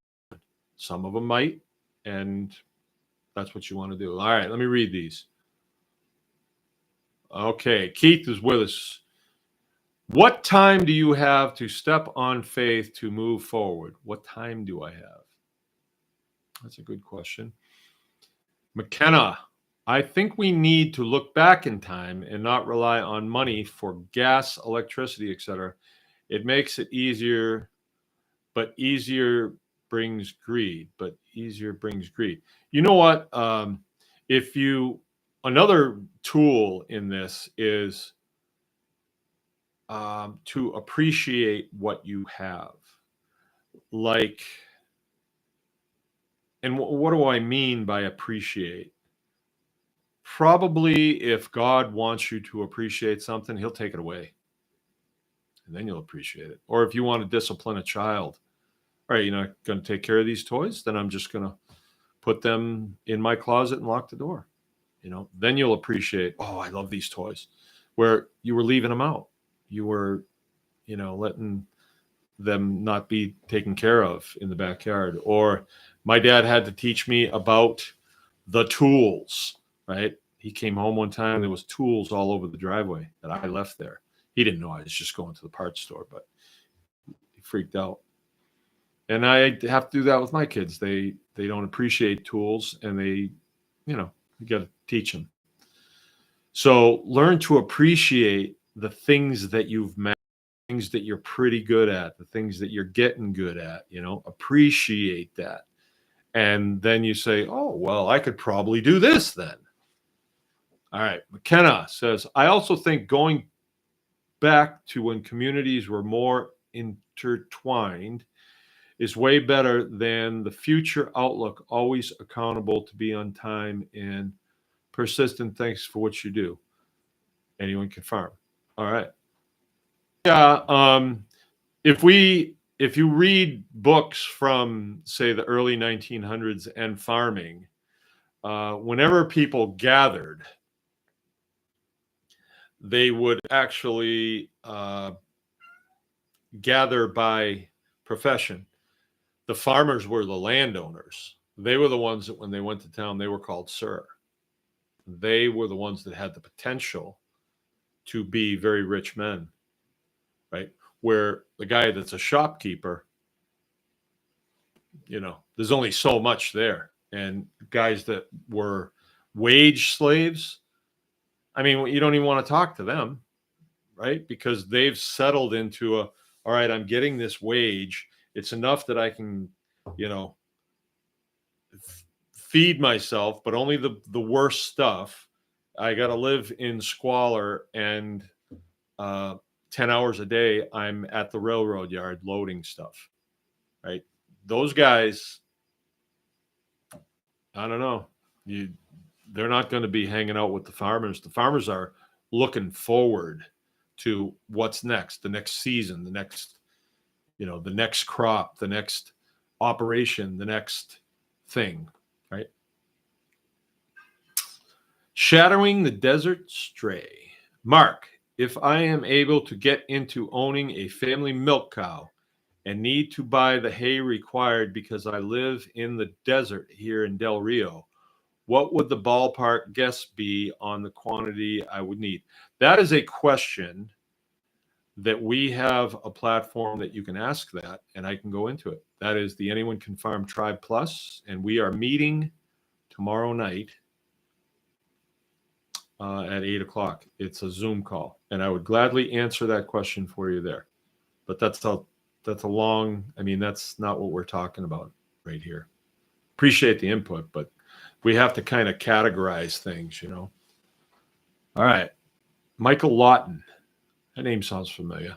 some of them might, and that's what you want to do. All right, let me read these. Okay, Keith is with us. What time do you have to step on faith to move forward? What time do I have? That's a good question. McKenna, I think we need to look back in time and not rely on money for gas, electricity, etc. It makes it easier, but easier brings greed. You know what? If you another tool in this is to appreciate what you have. Like, and what do I mean by appreciate? Probably if God wants you to appreciate something, he'll take it away. And then you'll appreciate it. Or if you want to discipline a child, all right, you're not going to take care of these toys, then I'm just going to put them in my closet and lock the door. Then you'll appreciate, oh, I love these toys, where you were leaving them out. You were, letting them not be taken care of in the backyard. Or my dad had to teach me about the tools, right? He came home one time, there was tools all over the driveway that I left there. He didn't know I was just going to the parts store, but he freaked out. And I have to do that with my kids. They don't appreciate tools, and you got to teach them. So learn to appreciate the things that you've met, things that you're pretty good at, the things that you're getting good at, appreciate that. And then you say, oh, well, I could probably do this then. All right. McKenna says, I also think going back to when communities were more intertwined is way better than the future outlook, always accountable to be on time and persistent. Thanks for what you do. Anyone can farm. All right. Yeah. If you read books from, say, the early 1900s and farming, whenever people gathered, they would actually gather by profession. The farmers were the landowners. They were the ones that when they went to town, they were called sir. They were the ones that had the potential to be very rich men, right? Where the guy that's a shopkeeper, there's only so much there. And guys that were wage slaves, I mean, you don't even want to talk to them, right? Because they've settled into all right, I'm getting this wage. It's enough that I can, feed myself, but only the worst stuff. I got to live in squalor, and 10 hours a day, I'm at the railroad yard loading stuff, right? Those guys, I don't know. They're not going to be hanging out with the farmers. The farmers are looking forward to what's next, the next season, the next crop, the next operation, the next thing, right? Shadowing the desert stray. Mark, if I am able to get into owning a family milk cow and need to buy the hay required because I live in the desert here in Del Rio, what would the ballpark guess be on the quantity I would need? That is a question that we have a platform that you can ask that, and I can go into it. That is the Anyone Can Farm Tribe Plus, and we are meeting tomorrow night at 8 o'clock. It's a Zoom call, and I would gladly answer that question for you there. But that's a long, that's not what we're talking about right here. Appreciate the input, but we have to kind of categorize things, All right. Michael Lawton. That name sounds familiar.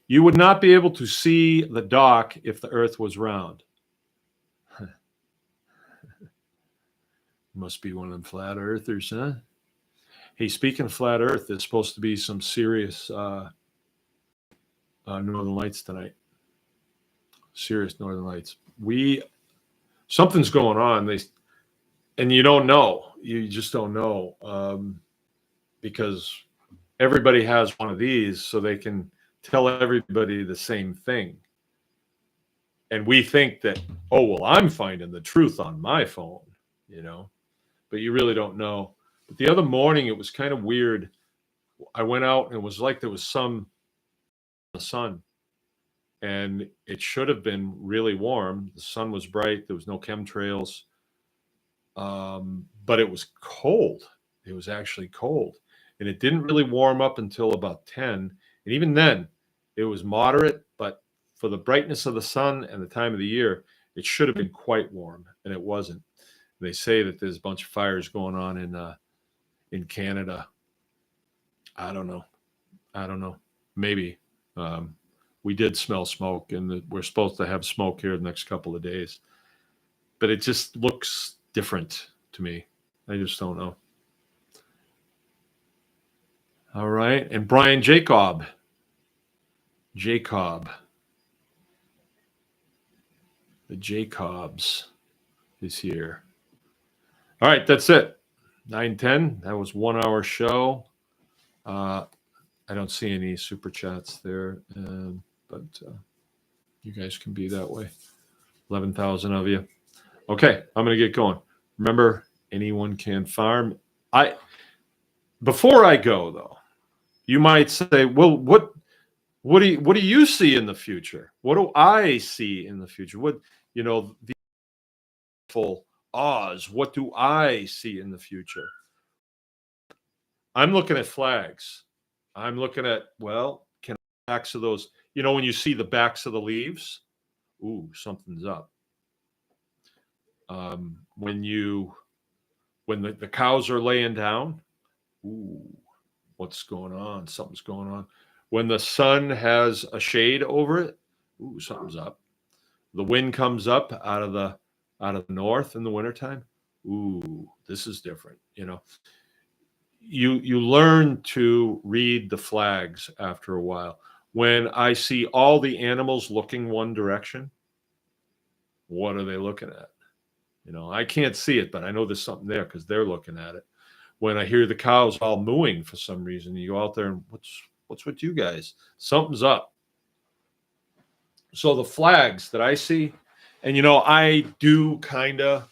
You would not be able to see the dock if the earth was round. Must be one of them flat earthers, huh? Hey, speaking of flat earth, there's supposed to be some serious northern lights tonight. Serious northern lights. Something's going on. And you don't know. You just don't know because everybody has one of these, so they can tell everybody the same thing. And we think that, oh, well, I'm finding the truth on my phone, but you really don't know. But the other morning, it was kind of weird. I went out and it was like there was some sun, and it should have been really warm. The sun was bright. There was no chemtrails, but it was cold. It was actually cold. And it didn't really warm up until about 10. And even then, it was moderate. But for the brightness of the sun and the time of the year, it should have been quite warm. And it wasn't. They say that there's a bunch of fires going on in Canada. I don't know. Maybe. We did smell smoke, and we're supposed to have smoke here the next couple of days. But it just looks different to me. I just don't know. All right. And Brian Jacob. The Jacobs is here. All right. That's it. 9:10. That was 1 hour show. I don't see any super chats there, but you guys can be that way. 11,000 of you. Okay, I'm going to get going. Remember, anyone can farm. Before I go though, you might say, "Well, what do you see in the future? What do I see in the future? What the full Oz? What do I see in the future?" I'm looking at flags. I'm looking at backs of those. When you see the backs of the leaves, ooh, something's up. When the cows are laying down, ooh, what's going on? Something's going on. When the sun has a shade over it, ooh, something's up. The wind comes up out of the north in the wintertime. Ooh, this is different. You learn to read the flags after a while. When I see all the animals looking one direction, what are they looking at? I can't see it, but I know there's something there because they're looking at it. When I hear the cows all mooing for some reason, you go out there and what's with you guys? Something's up. So the flags that I see, and I do kind of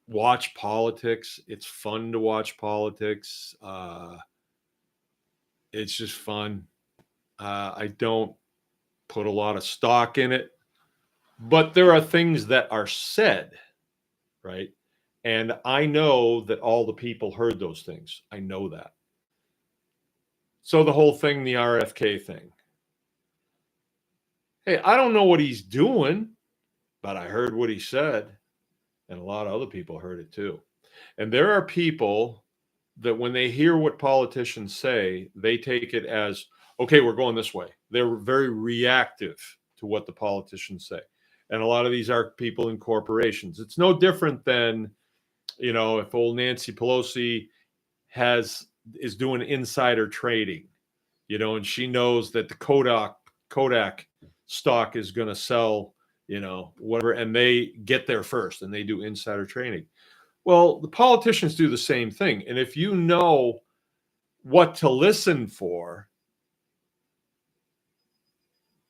watch politics. It's fun to watch politics. It's just fun. I don't put a lot of stock in it, but there are things that are said, right? And I know that all the people heard those things. I know that. So the whole thing, the RFK thing. Hey, I don't know what he's doing, but I heard what he said. And a lot of other people heard it too. And there are people that when they hear what politicians say, they take it as, okay, we're going this way. They're very reactive to what the politicians say. And a lot of these are people in corporations. It's no different than, if old Nancy Pelosi is doing insider trading, and she knows that the Kodak stock is going to sell, whatever, and they get there first and they do insider trading. Well, the politicians do the same thing. And if you know what to listen for,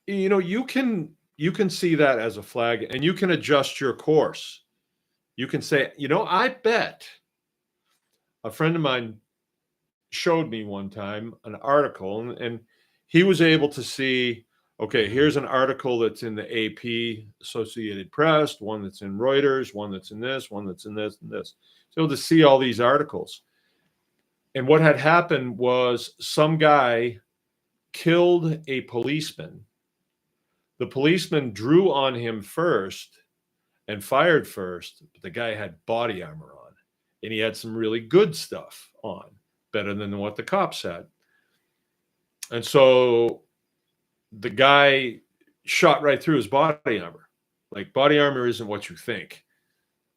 you can see that as a flag and you can adjust your course. You can say, I bet a friend of mine showed me one time an article and he was able to see, okay, here's an article that's in the AP, Associated Press, one that's in Reuters, one that's in this, one that's in this and this. So to see all these articles. And what had happened was some guy killed a policeman. The policeman drew on him first and fired first, but the guy had body armor on and he had some really good stuff on, better than what the cops had. And so the guy shot right through his body armor. Like, body armor isn't what you think.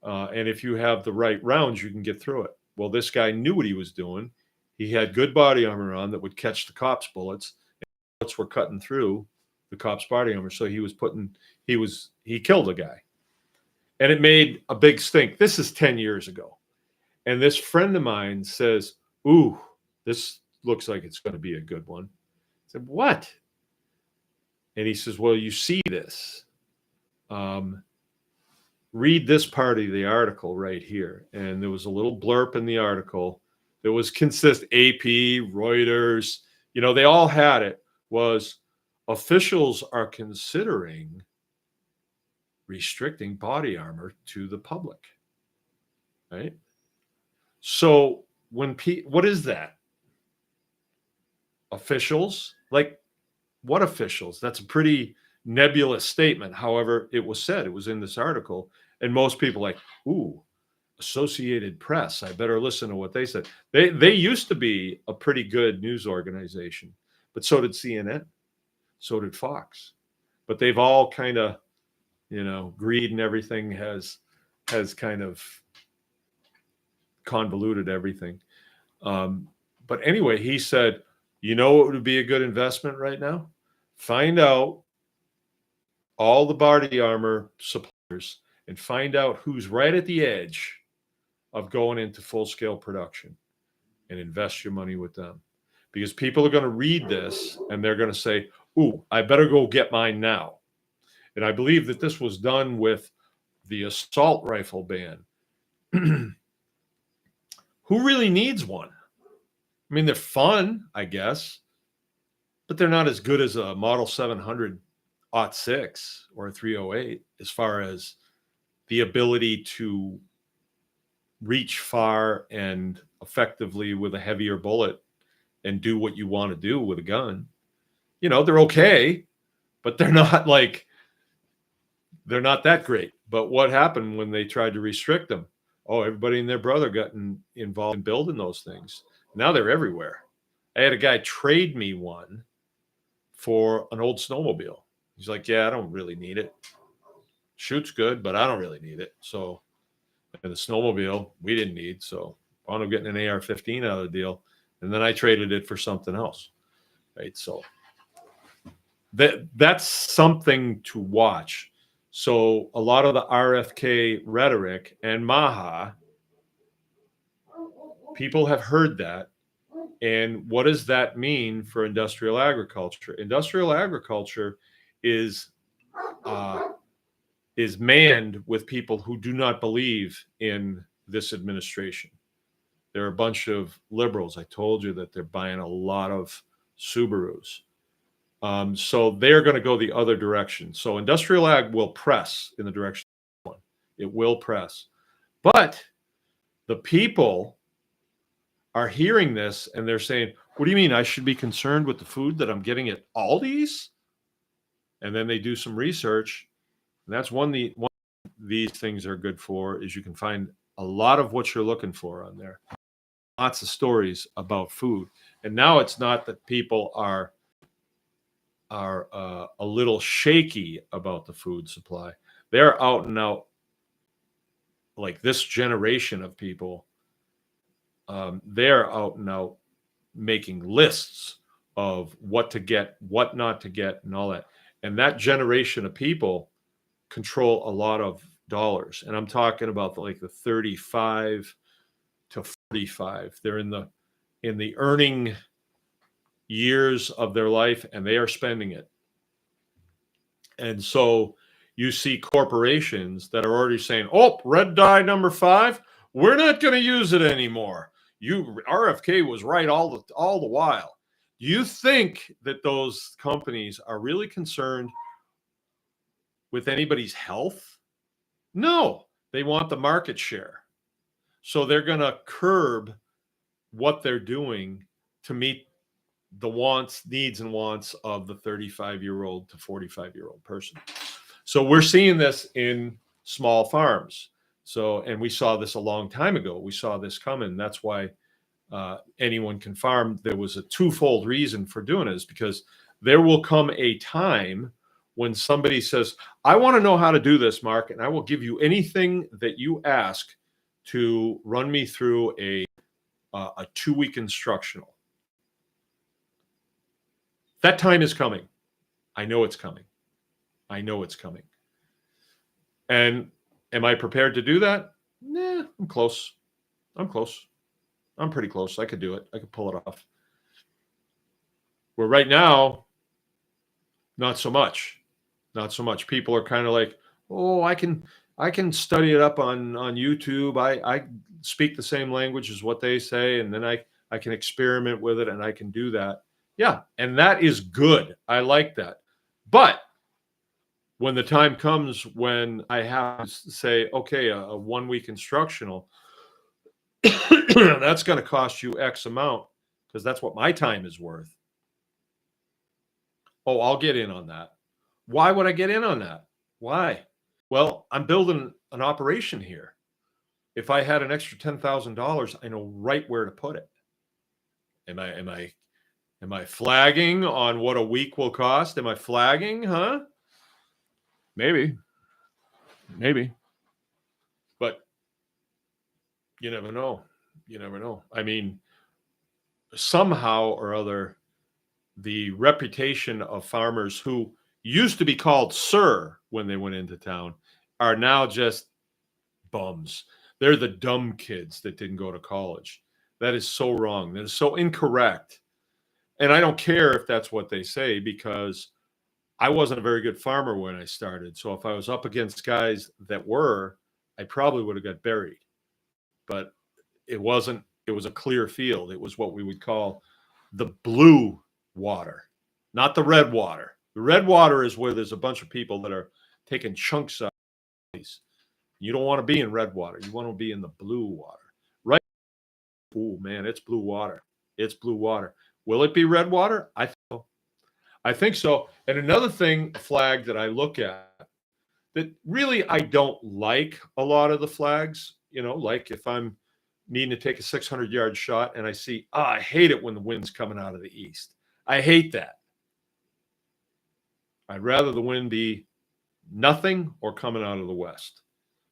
And if you have the right rounds, you can get through it. Well, this guy knew what he was doing. He had good body armor on that would catch the cops' bullets. And bullets were cutting through the cops' body armor. So he killed a guy. And it made a big stink. This is 10 years ago. And this friend of mine says, ooh, this looks like it's going to be a good one. I said, what? And he says, well, you see this. Read this part of the article right here. And there was a little blurb in the article that was AP, Reuters, they all had it, was officials are considering restricting body armor to the public, right? So what is that? Officials? Like, what officials? That's a pretty nebulous statement. However, it was said, it was in this article, and most people like, ooh, Associated Press. I better listen to what they said. They used to be a pretty good news organization, but so did CNN, so did Fox. But they've all kind of, greed and everything has kind of convoluted everything. But anyway, he said, what would be a good investment right now? Find out all the body armor suppliers and find out who's right at the edge of going into full-scale production and invest your money with them. Because people are going to read this and they're going to say, ooh, I better go get mine now. And I believe that this was done with the assault rifle ban. Who really needs one? I mean, they're fun, I guess, but they're not as good as a Model 700 .6 or a 308 as far as the ability to reach far and effectively with a heavier bullet and do what you want to do with a gun. They're okay, but they're not that great. But what happened when they tried to restrict them? Oh, everybody and their brother got involved in building those things. Now they're everywhere. I had a guy trade me one for an old snowmobile. He's like, yeah, I don't really need it. Shoots good, but I don't really need it. So, and the snowmobile we didn't need. So I wound up getting an AR-15 out of the deal. And then I traded it for something else. Right. So that's something to watch. So a lot of the RFK rhetoric and Maha, people have heard that. And what does that mean for industrial agriculture? Industrial agriculture is manned with people who do not believe in this administration. There are a bunch of liberals. I told you that they're buying a lot of Subarus. So they're going to go the other direction. So industrial ag will press in the direction of one. It will press. But the people are hearing this and they're saying, what do you mean I should be concerned with the food that I'm getting at Aldi's? And then they do some research. And that's one these things are good for, is you can find a lot of what you're looking for on there. Lots of stories about food. And now it's not that people are a little shaky about the food supply. They're out and out, like this generation of people, they're out and out making lists of what to get, what not to get, and all that. And that generation of people control a lot of dollars. And I'm talking about the 35 to 45. They're in the earning years of their life, and they are spending it. And so you see corporations that are already saying, oh, red dye number 5, we're not going to use it anymore. RFK was right all the while. Do you think that those companies are really concerned with anybody's health? No, they want the market share. So they're going to curb what they're doing to meet the needs and wants of the 35-year-old to 45-year-old person. So we're seeing this in small farms. So, and we saw this a long time ago. We saw this coming. That's why anyone can farm. There was a twofold reason for doing it, is because there will come a time when somebody says, I want to know how to do this, Mark, and I will give you anything that you ask to run me through a 2-week instructional. That time is coming. I know it's coming. I know it's coming. And am I prepared to do that? Nah, I'm close. I'm pretty close. I could do it. I could pull it off. Where right now, not so much. Not so much. People are kind of like, oh, I can study it up on YouTube. I speak the same language as what they say, and then I can experiment with it, and I can do that. Yeah, and that is good. I like that. But when the time comes when I have to say, okay, a 1-week instructional, that's going to cost you X amount because that's what my time is worth. Oh, I'll get in on that. Why would I get in on that? Why? Well, I'm building an operation here. If I had an extra $10,000, I know right where to put it. Am I flagging on what a week will cost? Am I flagging, huh? Maybe. But you never know. You never know. I mean, somehow or other, the reputation of farmers who used to be called sir when they went into town are now just bums. They're the dumb kids that didn't go to college. That is so wrong. That is so incorrect. And I don't care if that's what they say, because I wasn't a very good farmer when I started. So if I was up against guys that were, I probably would have got buried. But it wasn't, it was a clear field. It was what we would call the blue water, not the red water. The red water is where there's a bunch of people that are taking chunks out of these. You don't want to be in red water. You want to be in the blue water. Right? Oh, man, it's blue water. It's blue water. Will it be red water? I think so. And another thing, flag that I look at that really I don't like a lot of the flags, like if I'm needing to take a 600-yard shot and I see, I hate it when the wind's coming out of the east. I hate that. I'd rather the wind be nothing or coming out of the west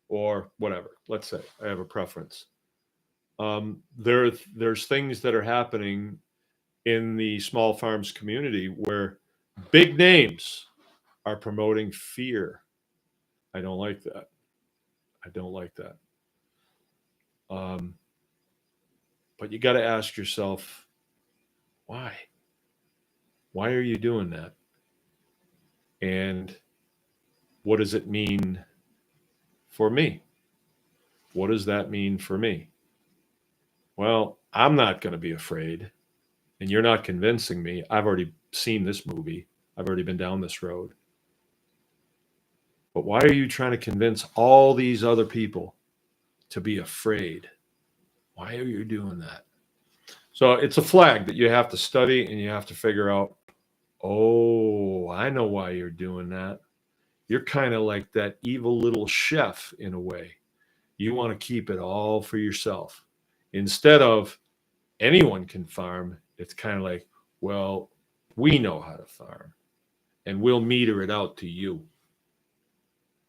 or whatever. Let's say I have a preference. There's things that are happening in the small farms community where big names are promoting fear. I don't like that. But you got to ask yourself, why? Why are you doing that? And what does it mean for me? What does that mean for me? Well, I'm not going to be afraid. And you're not convincing me. I've already seen this movie. I've already been down this road. But why are you trying to convince all these other people to be afraid? Why are you doing that? So it's a flag that you have to study and you have to figure out, oh, I know why you're doing that. You're kind of like that evil little chef in a way. You want to keep it all for yourself. Instead of anyone can farm, it's kind of like, well, we know how to farm and we'll meter it out to you.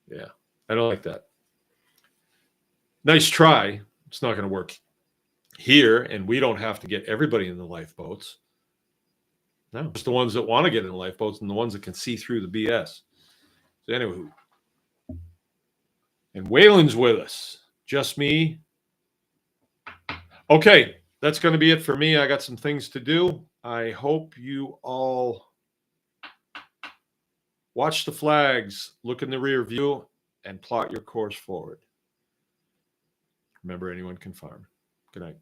Yeah, I don't like that. Nice try. It's not going to work here, and we don't have to get everybody in the lifeboats. No, just the ones that want to get in the lifeboats and the ones that can see through the BS. So anyway, and Waylon's with us. Just me. Okay, that's going to be it for me. I got some things to do. I hope you all watch the flags, look in the rear view, and plot your course forward. Remember, anyone can farm. Good night.